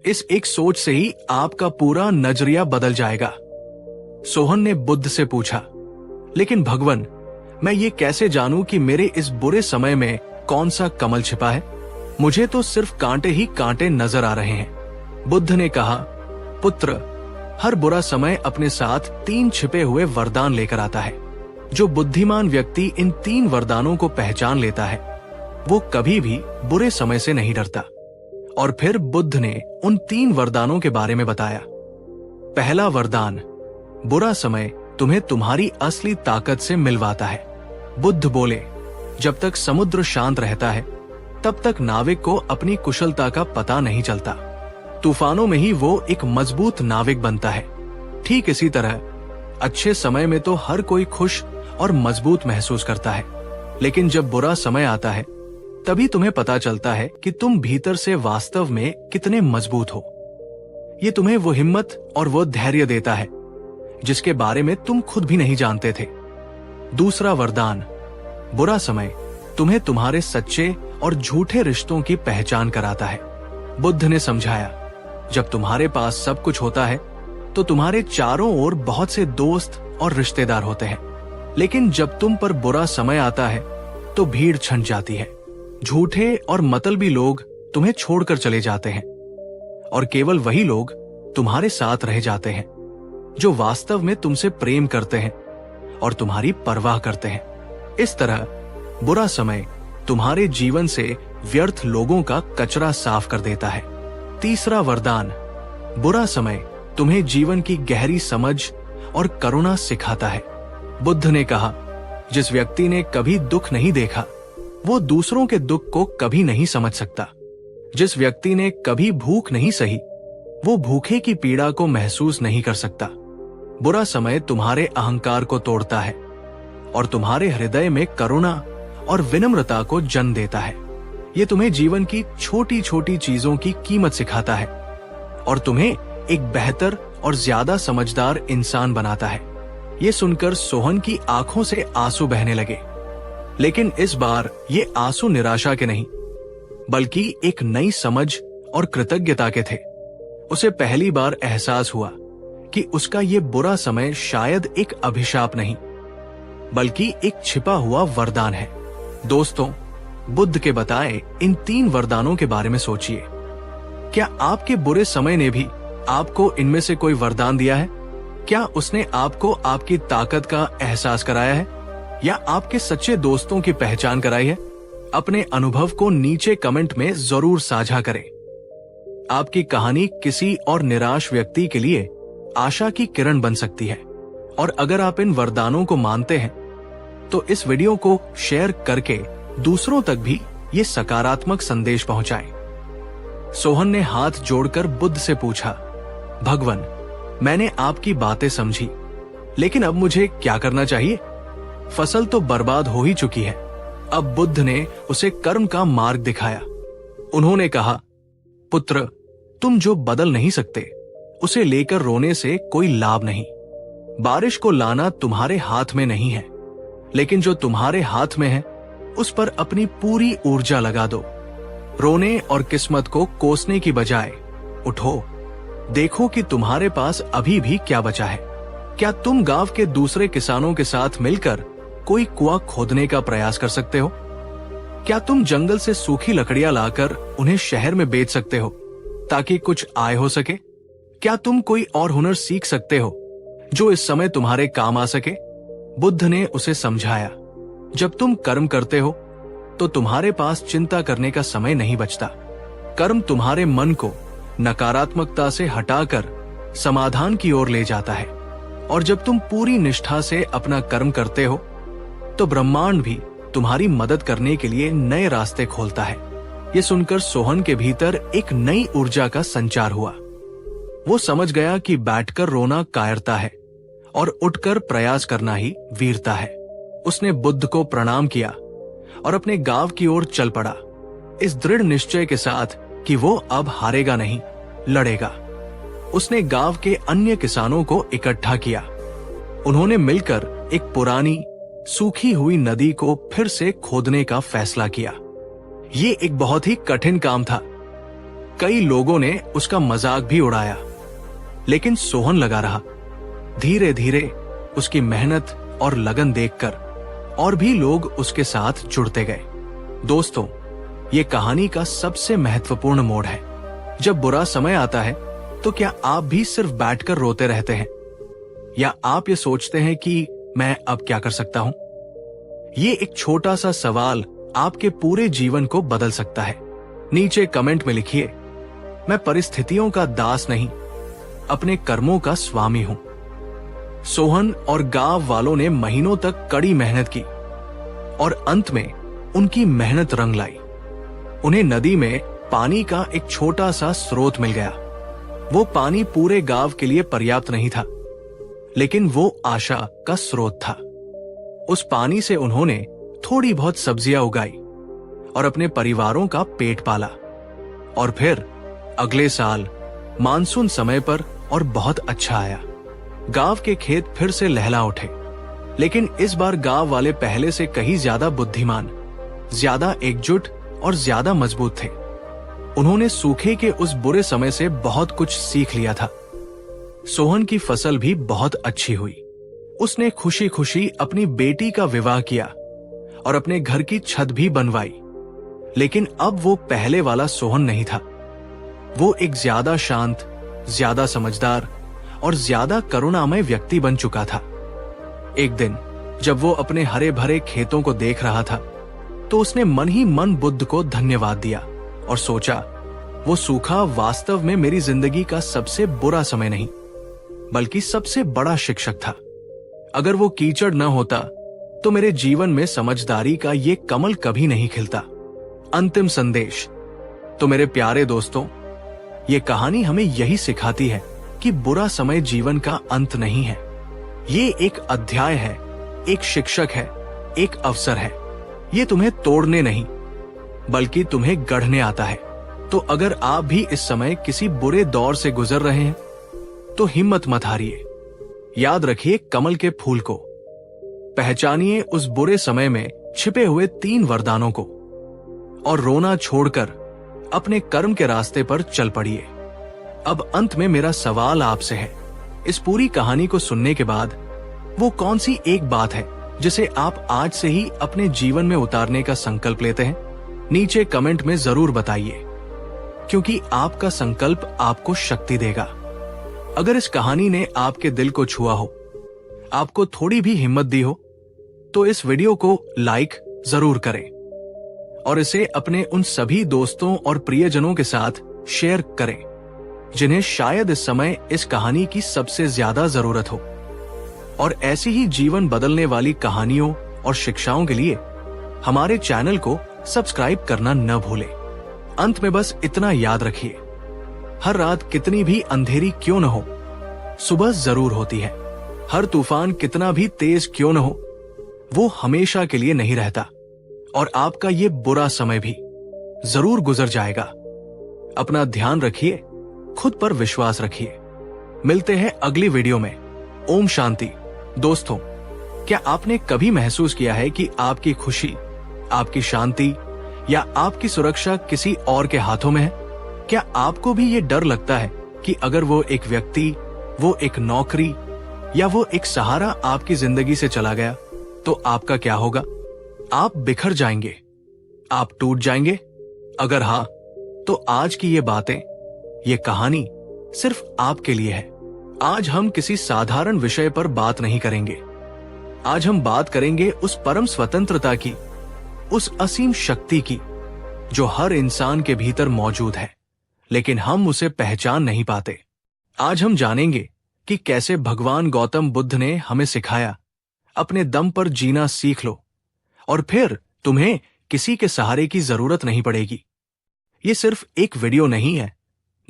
इस एक सोच से ही आपका पूरा नजरिया बदल जाएगा। सोहन ने बुद्ध से पूछा, लेकिन भगवन, मैं ये कैसे जानूं कि मेरे इस बुरे समय में कौन सा कमल छिपा है? मुझे तो सिर्फ कांटे ही कांटे नजर आ रहे हैं। बुद्ध ने कहा, पुत्र, हर बुरा समय अपने साथ 3 छिपे हुए वरदान लेकर आता है। जो बुद्धिमान व्यक्ति इन 3 वरदानों को पहचान लेता है, वो कभी भी बुरे समय से नहीं डरता। और फिर बुद्ध ने उन 3 वरदानों के बारे में बताया। पहला वरदान, बुरा समय तुम्हें तुम्हारी असली ताकत से मिलवाता है। बुद्ध बोले, जब तक समुद्र शांत रहता है, तब तक नाविक को अपनी कुशलता का पता नहीं चलता। तूफानों में ही वो एक मजबूत नाविक बनता है। ठीक इसी तरह अच्छे समय में तो हर कोई खुश और मजबूत महसूस करता है, लेकिन जब बुरा समय आता है, तभी तुम्हें पता चलता है कि तुम भीतर से वास्तव में कितने मजबूत हो। ये तुम्हें वो हिम्मत और वो धैर्य देता है जिसके बारे में तुम खुद भी नहीं जानते थे। दूसरा वरदान, बुरा समय तुम्हें तुम्हारे सच्चे और झूठे रिश्तों की पहचान कराता है। बुद्ध ने समझाया, जब तुम्हारे पास सब कुछ होता है तो तुम्हारे चारों ओर बहुत से दोस्त और रिश्तेदार होते हैं, लेकिन जब तुम पर बुरा समय आता है तो भीड़ छंट जाती है। झूठे और मतलबी लोग तुम्हें छोड़कर चले जाते हैं और केवल वही लोग तुम्हारे साथ रह जाते हैं जो वास्तव में तुमसे प्रेम करते हैं और तुम्हारी परवाह करते हैं। इस तरह बुरा समय तुम्हारे जीवन से व्यर्थ लोगों का कचरा साफ कर देता है। तीसरा वरदान, बुरा समय तुम्हें जीवन की गहरी समझ और करुणा सिखाता है। बुद्ध ने कहा, जिस व्यक्ति ने कभी दुख नहीं देखा, वो दूसरों के दुख को कभी नहीं समझ सकता। जिस व्यक्ति ने कभी भूख नहीं सही, वो भूखे की पीड़ा को महसूस नहीं कर सकता। बुरा समय तुम्हारे अहंकार को तोड़ता है और तुम्हारे हृदय में करुणा और विनम्रता को जन्म देता है। ये तुम्हें जीवन की छोटी छोटी चीजों की कीमत सिखाता है और तुम्हें एक बेहतर और ज्यादा समझदार इंसान बनाता है। ये सुनकर सोहन की आंखों से आंसू बहने लगे, लेकिन इस बार ये आंसू निराशा के नहीं, बल्कि एक नई समझ और कृतज्ञता के थे। उसे पहली बार एहसास हुआ कि उसका ये बुरा समय शायद एक अभिशाप नहीं, बल्कि एक छिपा हुआ वरदान है। दोस्तों, बुद्ध के बताए इन 3 वरदानों के बारे में सोचिए। क्या आपके बुरे समय ने भी आपको इनमें से कोई वरदान दिया है? क्या उसने आपको आपकी ताकत का एहसास कराया है या आपके सच्चे दोस्तों की पहचान कराई है? अपने अनुभव को नीचे कमेंट में जरूर साझा करें। आपकी कहानी किसी और निराश व्यक्ति के लिए आशा की किरण बन सकती है। और अगर आप इन वरदानों को मानते हैं तो इस वीडियो को शेयर करके दूसरों तक भी ये सकारात्मक संदेश पहुंचाएं। सोहन ने हाथ जोड़कर बुद्ध से पूछा, भगवान, मैंने आपकी बातें समझी, लेकिन अब मुझे क्या करना चाहिए? फसल तो बर्बाद हो ही चुकी है। अब बुद्ध ने उसे कर्म का मार्ग दिखाया। उन्होंने कहा, पुत्र, तुम जो बदल नहीं सकते उसे लेकर रोने से कोई लाभ नहीं। बारिश को लाना तुम्हारे हाथ में नहीं है, लेकिन जो तुम्हारे हाथ में है उस पर अपनी पूरी ऊर्जा लगा दो। रोने और किस्मत को कोसने की बजाय उठो, देखो कि तुम्हारे पास अभी भी क्या बचा है। क्या तुम गांव के दूसरे किसानों के साथ मिलकर कोई कुआं खोदने का प्रयास कर सकते हो? क्या तुम जंगल से सूखी लकड़ियां लाकर उन्हें शहर में बेच सकते हो ताकि कुछ आय हो सके? क्या तुम कोई और हुनर सीख सकते हो जो इस समय तुम्हारे काम आ सके? बुद्ध ने उसे समझाया, जब तुम कर्म करते हो तो तुम्हारे पास चिंता करने का समय नहीं बचता। कर्म तुम्हारे मन को नकारात्मकता से हटाकर समाधान की ओर ले जाता है, और जब तुम पूरी निष्ठा से अपना कर्म करते हो तो ब्रह्मांड भी तुम्हारी मदद करने के लिए नए रास्ते खोलता है। ये सुनकर सोहन के भीतर एक नई ऊर्जा का संचार हुआ। वो समझ गया कि बैठकर रोना कायरता है और उठकर प्रयास करना ही वीरता है। उसने बुद्ध को प्रणाम किया और अपने गांव की ओर चल पड़ा, इस दृढ़ निश्चय के साथ कि वो अब हारेगा नहीं, लड़ेगा। उसने गांव के अन्य किसानों को इकट्ठा किया। उन्होंने मिलकर एक पुरानी सूखी हुई नदी को फिर से खोदने का फैसला किया। ये एक बहुत ही कठिन काम था। कई लोगों ने उसका मजाक भी उड़ाया, लेकिन सोहन लगा रहा। धीरे धीरे उसकी मेहनत और लगन देखकर और भी लोग उसके साथ जुड़ते गए। दोस्तों, ये कहानी का सबसे महत्वपूर्ण मोड़ है। जब बुरा समय आता है तो क्या आप भी सिर्फ बैठकर रोते रहते हैं, या आप ये सोचते हैं कि मैं अब क्या कर सकता हूं? ये एक छोटा सा सवाल आपके पूरे जीवन को बदल सकता है। नीचे कमेंट में लिखिए, मैं परिस्थितियों का दास नहीं, अपने कर्मों का स्वामी हूं। सोहन और गांव वालों ने महीनों तक कड़ी मेहनत की और अंत में उनकी मेहनत रंग लाई। उन्हें नदी में पानी का एक छोटा सा स्रोत मिल गया। वो पानी पूरे गांव के लिए पर्याप्त नहीं था, लेकिन वो आशा का स्रोत था। उस पानी से उन्होंने थोड़ी बहुत सब्जियां उगाई और अपने परिवारों का पेट पाला। और फिर अगले साल मानसून समय पर और बहुत अच्छा आया। गांव के खेत फिर से लहला उठे, लेकिन इस बार गांव वाले पहले से कहीं ज्यादा बुद्धिमान, ज्यादा एकजुट और ज्यादा मजबूत थे। उन्होंने सूखे के उस बुरे समय से बहुत कुछ सीख लिया था। सोहन की फसल भी बहुत अच्छी हुई। उसने खुशी खुशी अपनी बेटी का विवाह किया और अपने घर की छत भी बनवाई। लेकिन अब वो पहले वाला सोहन नहीं था। वो एक ज्यादा शांत, ज्यादा समझदार और ज्यादा करुणामय व्यक्ति बन चुका था। एक दिन जब वो अपने हरे भरे खेतों को देख रहा था तो उसने मन ही मन बुद्ध को धन्यवाद दिया और सोचा, वो सूखा वास्तव में मेरी जिंदगी का सबसे बुरा समय नहीं, बल्कि सबसे बड़ा शिक्षक था। अगर वो कीचड़ न होता तो मेरे जीवन में समझदारी का ये कमल कभी नहीं खिलता। अंतिम संदेश। तो मेरे प्यारे दोस्तों, ये कहानी हमें यही सिखाती है कि बुरा समय जीवन का अंत नहीं है। ये एक अध्याय है, एक शिक्षक है, एक अवसर है। ये तुम्हें तोड़ने नहीं, बल्कि तुम्हें गढ़ने आता है। तो अगर आप भी इस समय किसी बुरे दौर से गुजर रहे हैं तो हिम्मत मत हारिए। याद रखिए कमल के फूल को, पहचानिए उस बुरे समय में छिपे हुए 3 वरदानों को, और रोना छोड़कर अपने कर्म के रास्ते पर चल पड़िए। अब अंत में मेरा सवाल आपसे है, इस पूरी कहानी को सुनने के बाद वो कौन सी एक बात है जिसे आप आज से ही अपने जीवन में उतारने का संकल्प लेते हैं? नीचे कमेंट में जरूर बताइए, क्योंकि आपका संकल्प आपको शक्ति देगा। अगर इस कहानी ने आपके दिल को छुआ हो, आपको थोड़ी भी हिम्मत दी हो, तो इस वीडियो को लाइक जरूर करें और इसे अपने उन सभी दोस्तों और प्रियजनों के साथ शेयर करें, जिन्हें शायद इस समय इस कहानी की सबसे ज्यादा जरूरत हो। और ऐसी ही जीवन बदलने वाली कहानियों और शिक्षाओं के लिए हमारे चैनल को सब्सक्राइब करना न भूलें। अंत में बस इतना याद रखिए, हर रात कितनी भी अंधेरी क्यों न हो, सुबह जरूर होती है। हर तूफान कितना भी तेज क्यों न हो, वो हमेशा के लिए नहीं रहता। और आपका ये बुरा समय भी जरूर गुजर जाएगा। अपना ध्यान रखिए, खुद पर विश्वास रखिए। मिलते हैं अगली वीडियो में। ओम शांति। दोस्तों, क्या आपने कभी महसूस किया है कि आपकी खुशी, आपकी शांति या आपकी सुरक्षा किसी और के हाथों में है? क्या आपको भी ये डर लगता है कि अगर वो एक व्यक्ति, वो एक नौकरी या वो एक सहारा आपकी जिंदगी से चला गया तो आपका क्या होगा? आप बिखर जाएंगे, आप टूट जाएंगे? अगर हाँ, तो आज की ये बातें, ये कहानी सिर्फ आपके लिए है। आज हम किसी साधारण विषय पर बात नहीं करेंगे। आज हम बात करेंगे उस परम स्वतंत्रता की, उस असीम शक्ति की जो हर इंसान के भीतर मौजूद है, लेकिन हम उसे पहचान नहीं पाते। आज हम जानेंगे कि कैसे भगवान गौतम बुद्ध ने हमें सिखाया, अपने दम पर जीना सीख लो और फिर तुम्हें किसी के सहारे की जरूरत नहीं पड़ेगी। ये सिर्फ एक वीडियो नहीं है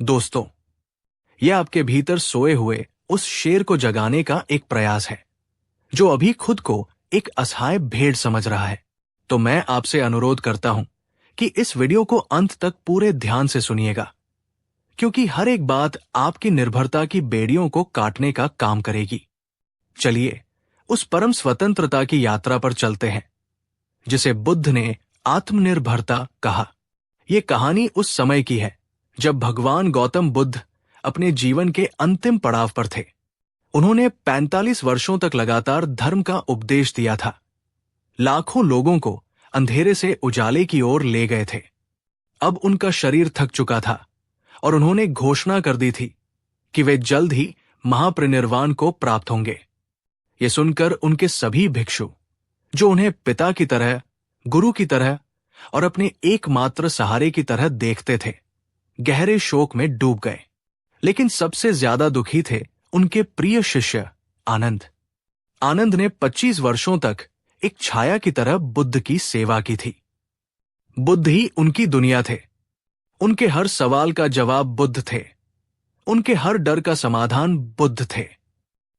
दोस्तों, यह आपके भीतर सोए हुए उस शेर को जगाने का एक प्रयास है जो अभी खुद को एक असहाय भेड़ समझ रहा है। तो मैं आपसे अनुरोध करता हूं कि इस वीडियो को अंत तक पूरे ध्यान से सुनिएगा, क्योंकि हर एक बात आपकी निर्भरता की बेड़ियों को काटने का काम करेगी। चलिए उस परम स्वतंत्रता की यात्रा पर चलते हैं जिसे बुद्ध ने आत्मनिर्भरता कहा। यह कहानी उस समय की है जब भगवान गौतम बुद्ध अपने जीवन के अंतिम पड़ाव पर थे। उन्होंने 45 वर्षों तक लगातार धर्म का उपदेश दिया था, लाखों लोगों को अंधेरे से उजाले की ओर ले गए थे। अब उनका शरीर थक चुका था और उन्होंने घोषणा कर दी थी कि वे जल्द ही महापरिनिर्वाण को प्राप्त होंगे। ये सुनकर उनके सभी भिक्षु, जो उन्हें पिता की तरह, गुरु की तरह और अपने एकमात्र सहारे की तरह देखते थे, गहरे शोक में डूब गए। लेकिन सबसे ज्यादा दुखी थे उनके प्रिय शिष्य आनंद। आनंद ने 25 वर्षों तक एक छाया की तरह बुद्ध की सेवा की थी। बुद्ध ही उनकी दुनिया थे। उनके हर सवाल का जवाब बुद्ध थे। उनके हर डर का समाधान बुद्ध थे।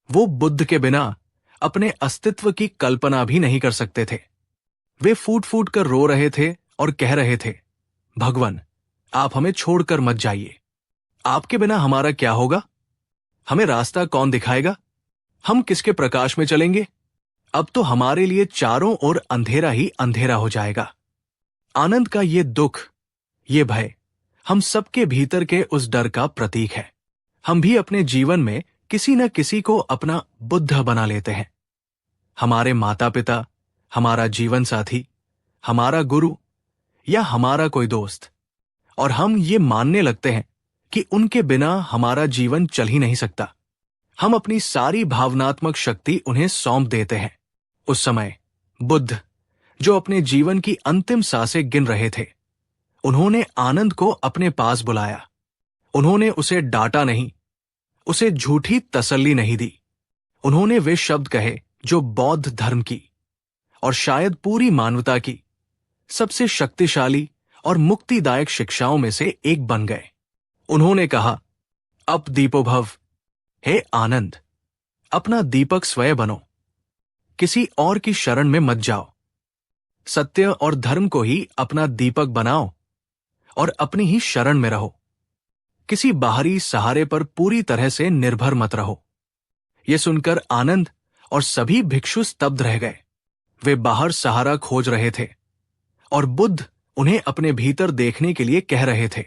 वो बुद्ध के बिना अपने अस्तित्व की कल्पना भी नहीं कर सकते थे। वे फूट फूट कर रो रहे थे और कह रहे थे, भगवान, आप हमें छोड़कर मत जाइए। आपके बिना हमारा क्या होगा? हमें रास्ता कौन दिखाएगा? हम किसके प्रकाश में चलेंगे? अब तो हमारे लिए चारों ओर अंधेरा ही अंधेरा हो जाएगा। आनंद का ये दुख, ये भय हम सबके भीतर के उस डर का प्रतीक है। हम भी अपने जीवन में किसी न किसी को अपना बुद्ध बना लेते हैं। हमारे माता पिता, हमारा जीवन साथी, हमारा गुरु या हमारा कोई दोस्त। और हम ये मानने लगते हैं कि उनके बिना हमारा जीवन चल ही नहीं सकता। हम अपनी सारी भावनात्मक शक्ति उन्हें सौंप देते हैं। उस समय बुद्ध, जो अपने जीवन की अंतिम सांसें गिन रहे थे, उन्होंने आनंद को अपने पास बुलाया। उन्होंने उसे डांटा नहीं, उसे झूठी तसल्ली नहीं दी। उन्होंने वे शब्द कहे जो बौद्ध धर्म की और शायद पूरी मानवता की सबसे शक्तिशाली और मुक्तिदायक शिक्षाओं में से एक बन गए। उन्होंने कहा, अप दीपो भव, हे आनंद, अपना दीपक स्वयं बनो, किसी और की शरण में मत जाओ। सत्य और धर्म को ही अपना दीपक बनाओ और अपनी ही शरण में रहो। किसी बाहरी सहारे पर पूरी तरह से निर्भर मत रहो। यह सुनकर आनंद और सभी भिक्षु स्तब्ध रह गए। वे बाहर सहारा खोज रहे थे और बुद्ध उन्हें अपने भीतर देखने के लिए कह रहे थे।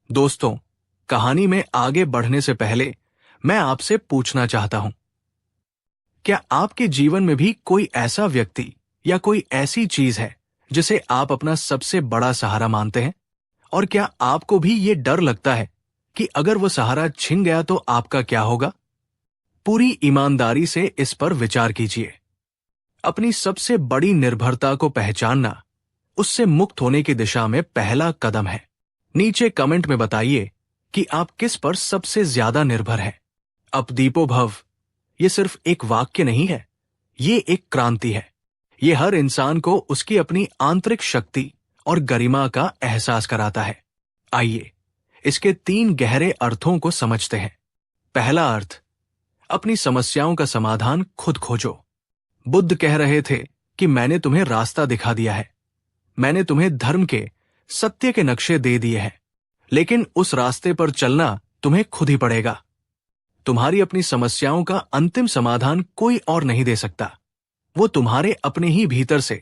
दोस्तों, कहानी में आगे बढ़ने से पहले मैं आपसे पूछना चाहता हूं, क्या आपके जीवन में भी कोई ऐसा व्यक्ति या कोई ऐसी चीज है जिसे आप अपना सबसे बड़ा सहारा मानते हैं? और क्या आपको भी ये डर लगता है कि अगर वो सहारा छिन गया तो आपका क्या होगा? पूरी ईमानदारी से इस पर विचार कीजिए। अपनी सबसे बड़ी निर्भरता को पहचानना उससे मुक्त होने की दिशा में पहला कदम है। नीचे कमेंट में बताइए कि आप किस पर सबसे ज्यादा निर्भर हैं। अपदीपो भव ये सिर्फ एक वाक्य नहीं है, ये एक क्रांति है। ये हर इंसान को उसकी अपनी आंतरिक शक्ति और गरिमा का एहसास कराता है। आइए इसके 3 गहरे अर्थों को समझते हैं। पहला अर्थ, अपनी समस्याओं का समाधान खुद खोजो। बुद्ध कह रहे थे कि मैंने तुम्हें रास्ता दिखा दिया है, मैंने तुम्हें धर्म के, सत्य के नक्शे दे दिए हैं, लेकिन उस रास्ते पर चलना तुम्हें खुद ही पड़ेगा। तुम्हारी अपनी समस्याओं का अंतिम समाधान कोई और नहीं दे सकता। वो तुम्हारे अपने ही भीतर से,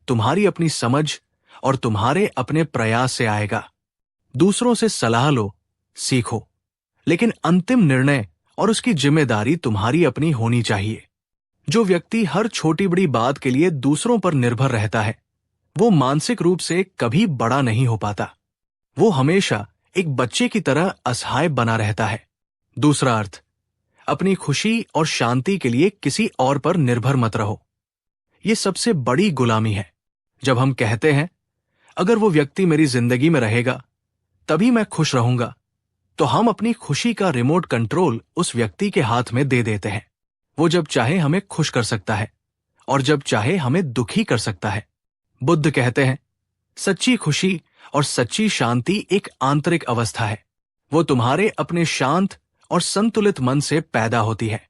तुम्हारी अपनी समझ और तुम्हारे अपने प्रयास से आएगा। दूसरों से सलाह लो, सीखो, लेकिन अंतिम निर्णय और उसकी जिम्मेदारी तुम्हारी अपनी होनी चाहिए। जो व्यक्ति हर छोटी बड़ी बात के लिए दूसरों पर निर्भर रहता है, वो मानसिक रूप से कभी बड़ा नहीं हो पाता। वो हमेशा एक बच्चे की तरह असहाय बना रहता है। दूसरा अर्थ, अपनी खुशी और शांति के लिए किसी और पर निर्भर मत रहो। ये सबसे बड़ी गुलामी है। जब हम कहते हैं, अगर वो व्यक्ति मेरी जिंदगी में रहेगा तभी मैं खुश रहूंगा, तो हम अपनी खुशी का रिमोट कंट्रोल उस व्यक्ति के हाथ में दे देते हैं। वो जब चाहे हमें खुश कर सकता है और जब चाहे हमें दुखी कर सकता है। बुद्ध कहते हैं, सच्ची खुशी और सच्ची शांति एक आंतरिक अवस्था है। वो तुम्हारे अपने शांत और संतुलित मन से पैदा होती है।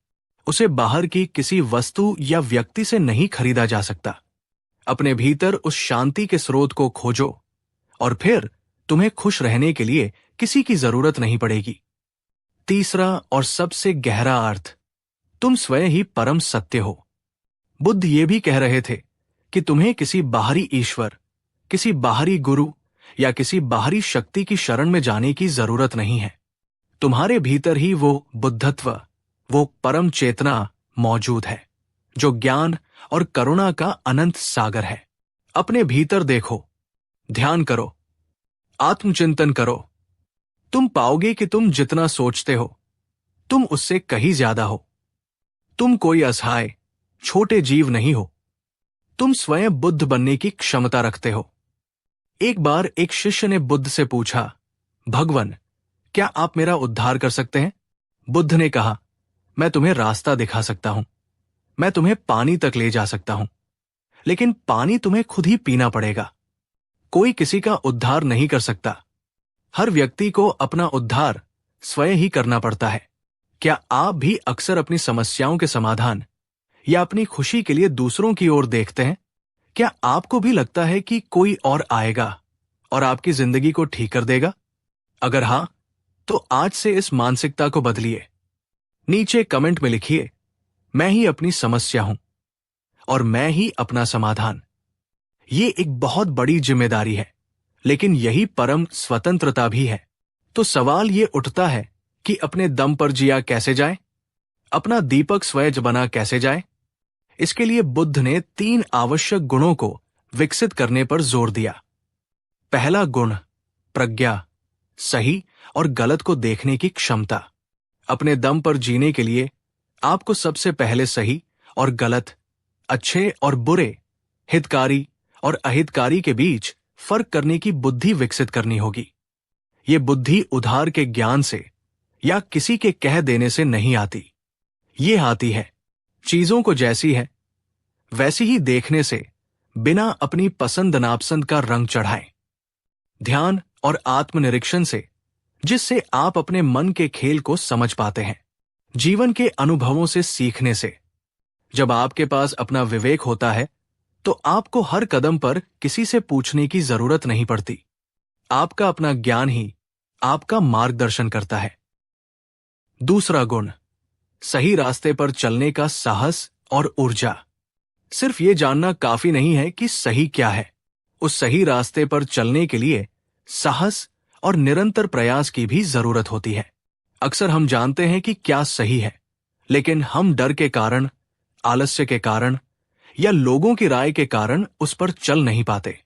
उसे बाहर की किसी वस्तु या व्यक्ति से नहीं खरीदा जा सकता। अपने भीतर उस शांति के स्रोत को खोजो और फिर तुम्हें खुश रहने के लिए किसी की जरूरत नहीं पड़ेगी। तीसरा और सबसे गहरा अर्थ, तुम स्वयं ही परम सत्य हो। बुद्ध ये भी कह रहे थे कि तुम्हें किसी बाहरी ईश्वर, किसी बाहरी गुरु या किसी बाहरी शक्ति की शरण में जाने की जरूरत नहीं है। तुम्हारे भीतर ही वो बुद्धत्व, वो परम चेतना मौजूद है, जो ज्ञान और करुणा का अनंत सागर है। अपने भीतर देखो, ध्यान करो, आत्मचिंतन करो। तुम पाओगे कि तुम जितना सोचते हो, तुम उससे कहीं ज्यादा हो। तुम कोई असहाय, छोटे जीव नहीं हो। तुम स्वयं बुद्ध बनने की क्षमता रखते हो। एक बार एक शिष्य ने बुद्ध से पूछा, भगवन, क्या आप मेरा उद्धार कर सकते हैं? बुद्ध ने कहा, मैं तुम्हें रास्ता दिखा सकता हूं, मैं तुम्हें पानी तक ले जा सकता हूं, लेकिन पानी तुम्हें खुद ही पीना पड़ेगा। कोई किसी का उद्धार नहीं कर सकता। हर व्यक्ति को अपना उद्धार स्वयं ही करना पड़ता है। क्या आप भी अक्सर अपनी समस्याओं के समाधान या अपनी खुशी के लिए दूसरों की ओर देखते हैं? क्या आपको भी लगता है कि कोई और आएगा और आपकी जिंदगी को ठीक कर देगा? अगर हां, तो आज से इस मानसिकता को बदलिए। नीचे कमेंट में लिखिए, मैं ही अपनी समस्या हूं और मैं ही अपना समाधान। ये एक बहुत बड़ी जिम्मेदारी है, लेकिन यही परम स्वतंत्रता भी है। तो सवाल ये उठता है कि अपने दम पर जिया कैसे जाए, अपना दीपक स्वयं बना कैसे जाए? इसके लिए बुद्ध ने 3 आवश्यक गुणों को विकसित करने पर जोर दिया। पहला गुण, प्रज्ञा, सही और गलत को देखने की क्षमता। अपने दम पर जीने के लिए आपको सबसे पहले सही और गलत, अच्छे और बुरे, हितकारी और अहितकारी के बीच फर्क करने की बुद्धि विकसित करनी होगी। ये बुद्धि उधार के ज्ञान से या किसी के कह देने से नहीं आती। ये आती है चीजों को जैसी है वैसी ही देखने से, बिना अपनी पसंद नापसंद का रंग चढ़ाए। ध्यान और आत्मनिरीक्षण से, जिससे आप अपने मन के खेल को समझ पाते हैं। जीवन के अनुभवों से सीखने से। जब आपके पास अपना विवेक होता है तो आपको हर कदम पर किसी से पूछने की जरूरत नहीं पड़ती। आपका अपना ज्ञान ही आपका मार्गदर्शन करता है। दूसरा गुण, सही रास्ते पर चलने का साहस और ऊर्जा। सिर्फ ये जानना काफी नहीं है कि सही क्या है। उस सही रास्ते पर चलने के लिए साहस और निरंतर प्रयास की भी जरूरत होती है। अक्सर हम जानते हैं कि क्या सही है, लेकिन हम डर के कारण, आलस्य के कारण या लोगों की राय के कारण उस पर चल नहीं पाते।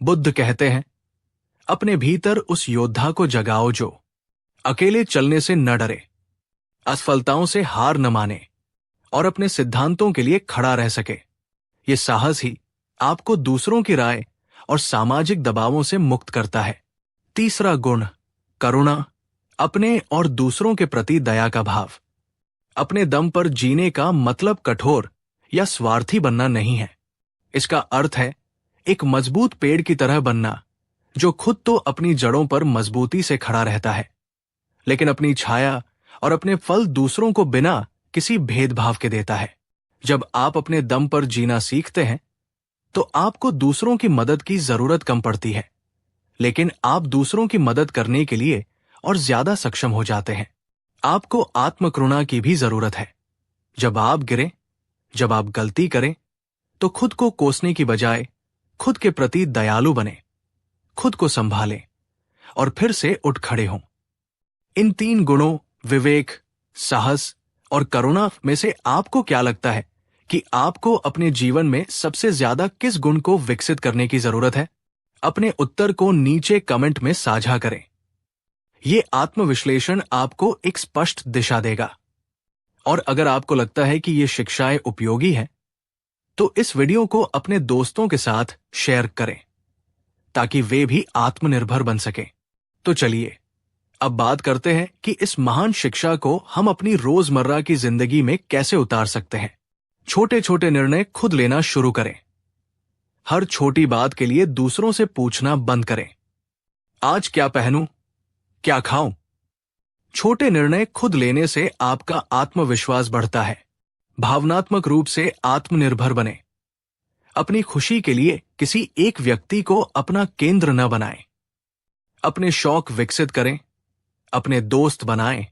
बुद्ध कहते हैं, अपने भीतर उस योद्धा को जगाओ जो अकेले चलने से न डरे, असफलताओं से हार न माने और अपने सिद्धांतों के लिए खड़ा रह सके। ये साहस ही आपको दूसरों की राय और सामाजिक दबावों से मुक्त करता है। तीसरा गुण करुणा, अपने और दूसरों के प्रति दया का भाव। अपने दम पर जीने का मतलब कठोर या स्वार्थी बनना नहीं है। इसका अर्थ है एक मजबूत पेड़ की तरह बनना, जो खुद तो अपनी जड़ों पर मजबूती से खड़ा रहता है, लेकिन अपनी छाया और अपने फल दूसरों को बिना किसी भेदभाव के देता है। जब आप अपने दम पर जीना सीखते हैं, तो आपको दूसरों की मदद की जरूरत कम पड़ती है, लेकिन आप दूसरों की मदद करने के लिए और ज्यादा सक्षम हो जाते हैं। आपको आत्मकरुणा की भी जरूरत है। जब आप गिरें, जब आप गलती करें, तो खुद को कोसने की बजाय खुद के प्रति दयालु बने, खुद को संभालें और फिर से उठ खड़े हों। इन 3 गुणों विवेक, साहस और करुणा में से आपको क्या लगता है कि आपको अपने जीवन में सबसे ज्यादा किस गुण को विकसित करने की जरूरत है? अपने उत्तर को नीचे कमेंट में साझा करें। ये आत्मविश्लेषण आपको एक स्पष्ट दिशा देगा। और अगर आपको लगता है कि ये शिक्षाएं उपयोगी हैं, तो इस वीडियो को अपने दोस्तों के साथ शेयर करें, ताकि वे भी आत्मनिर्भर बन सकें। तो चलिए अब बात करते हैं कि इस महान शिक्षा को हम अपनी रोजमर्रा की जिंदगी में कैसे उतार सकते हैं। छोटे छोटे निर्णय खुद लेना शुरू करें। हर छोटी बात के लिए दूसरों से पूछना बंद करें। आज क्या पहनूं, क्या खाऊं? छोटे निर्णय खुद लेने से आपका आत्मविश्वास बढ़ता है। भावनात्मक रूप से आत्मनिर्भर बने। अपनी खुशी के लिए किसी एक व्यक्ति को अपना केंद्र न बनाएं। अपने शौक विकसित करें, अपने दोस्त बनाएं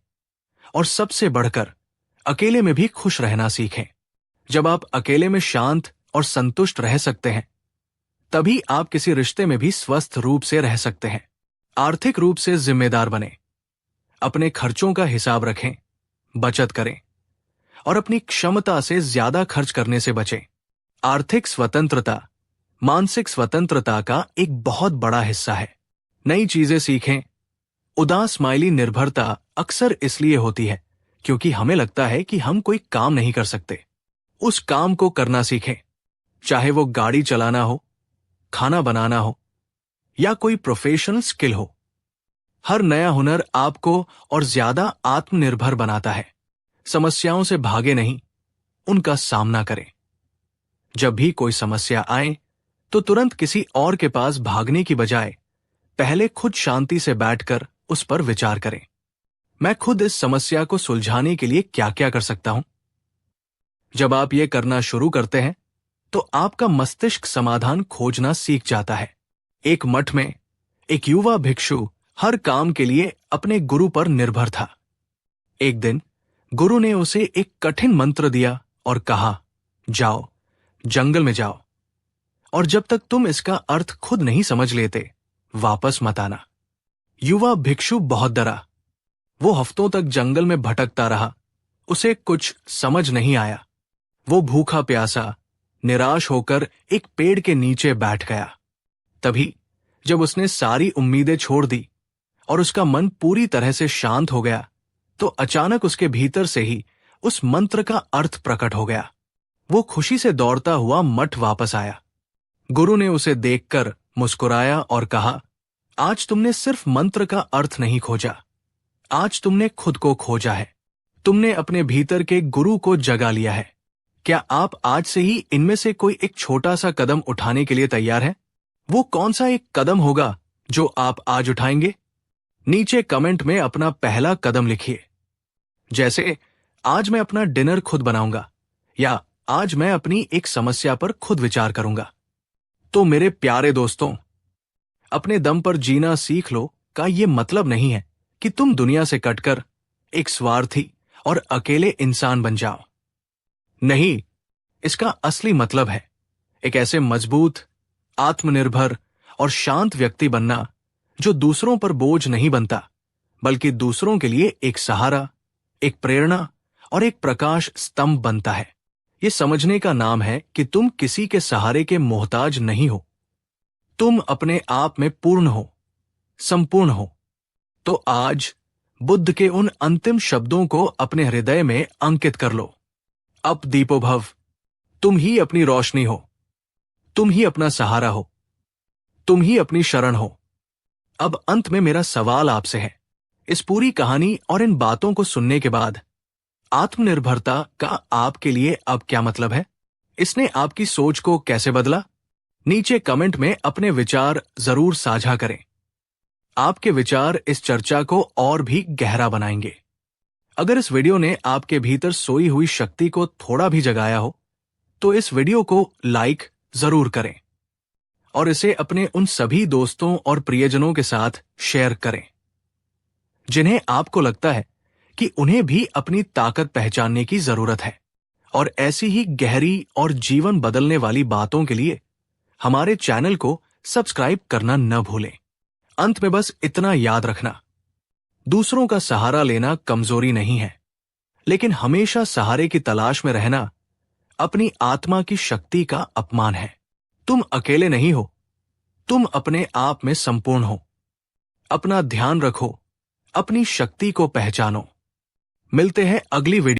और सबसे बढ़कर अकेले में भी खुश रहना सीखें। जब आप अकेले में शांत और संतुष्ट रह सकते हैं, तभी आप किसी रिश्ते में भी स्वस्थ रूप से रह सकते हैं। आर्थिक रूप से जिम्मेदार बने। अपने खर्चों का हिसाब रखें, बचत करें और अपनी क्षमता से ज्यादा खर्च करने से बचें। आर्थिक स्वतंत्रता मानसिक स्वतंत्रता का एक बहुत बड़ा हिस्सा है। नई चीजें सीखें। उदास स्माइली निर्भरता अक्सर इसलिए होती है क्योंकि हमें लगता है कि हम कोई काम नहीं कर सकते। उस काम को करना सीखें, चाहे वो गाड़ी चलाना हो, खाना बनाना हो या कोई प्रोफेशनल स्किल हो। हर नया हुनर आपको और ज्यादा आत्मनिर्भर बनाता है। समस्याओं से भागे नहीं, उनका सामना करें। जब भी कोई समस्या आए, तो तुरंत किसी और के पास भागने की बजाय पहले खुद शांति से बैठकर उस पर विचार करें। मैं खुद इस समस्या को सुलझाने के लिए क्या क्या कर सकता हूं? जब आप ये करना शुरू करते हैं, तो आपका मस्तिष्क समाधान खोजना सीख जाता है। एक मठ में एक युवा भिक्षु हर काम के लिए अपने गुरु पर निर्भर था। एक दिन गुरु ने उसे एक कठिन मंत्र दिया और कहा, जाओ, जंगल में जाओ, और जब तक तुम इसका अर्थ खुद नहीं समझ लेते, वापस मत आना। युवा भिक्षु बहुत डरा। वो हफ्तों तक जंगल में भटकता रहा। उसे कुछ समझ नहीं आया। वो भूखा प्यासा निराश होकर एक पेड़ के नीचे बैठ गया। तभी जब उसने सारी उम्मीदें छोड़ दी और उसका मन पूरी तरह से शांत हो गया, तो अचानक उसके भीतर से ही उस मंत्र का अर्थ प्रकट हो गया। वो खुशी से दौड़ता हुआ मठ वापस आया। गुरु ने उसे देखकर मुस्कुराया और कहा, आज तुमने सिर्फ मंत्र का अर्थ नहीं खोजा, आज तुमने खुद को खोजा है। तुमने अपने भीतर के गुरु को जगा लिया है। क्या आप आज से ही इनमें से कोई एक छोटा सा कदम उठाने के लिए तैयार हैं? वो कौन सा एक कदम होगा जो आप आज उठाएंगे? नीचे कमेंट में अपना पहला कदम लिखिए। जैसे, आज मैं अपना डिनर खुद बनाऊंगा, या आज मैं अपनी एक समस्या पर खुद विचार करूंगा। तो मेरे प्यारे दोस्तों, अपने दम पर जीना सीख लो का ये मतलब नहीं है कि तुम दुनिया से कटकर एक स्वार्थी और अकेले इंसान बन जाओ। नहीं, इसका असली मतलब है एक ऐसे मजबूत, आत्मनिर्भर और शांत व्यक्ति बनना जो दूसरों पर बोझ नहीं बनता, बल्कि दूसरों के लिए एक सहारा, एक प्रेरणा और एक प्रकाश स्तंभ बनता है। ये समझने का नाम है कि तुम किसी के सहारे के मोहताज नहीं हो। तुम अपने आप में पूर्ण हो, संपूर्ण हो। तो आज बुद्ध के उन अंतिम शब्दों को अपने हृदय में अंकित कर लो। अप दीपो भव। तुम ही अपनी रोशनी हो, तुम ही अपना सहारा हो, तुम ही अपनी शरण हो। अब अंत में मेरा सवाल आपसे है, इस पूरी कहानी और इन बातों को सुनने के बाद आत्मनिर्भरता का आपके लिए अब क्या मतलब है? इसने आपकी सोच को कैसे बदला? नीचे कमेंट में अपने विचार जरूर साझा करें। आपके विचार इस चर्चा को और भी गहरा बनाएंगे। अगर इस वीडियो ने आपके भीतर सोई हुई शक्ति को थोड़ा भी जगाया हो, तो इस वीडियो को लाइक जरूर करें और इसे अपने उन सभी दोस्तों और प्रियजनों के साथ शेयर करें जिन्हें आपको लगता है कि उन्हें भी अपनी ताकत पहचानने की जरूरत है। और ऐसी ही गहरी और जीवन बदलने वाली बातों के लिए हमारे चैनल को सब्सक्राइब करना न भूलें। अंत में बस इतना याद रखना, दूसरों का सहारा लेना कमजोरी नहीं है, लेकिन हमेशा सहारे की तलाश में रहना अपनी आत्मा की शक्ति का अपमान है। तुम अकेले नहीं हो, तुम अपने आप में संपूर्ण हो। अपना ध्यान रखो, अपनी शक्ति को पहचानो। मिलते हैं अगली वीडियो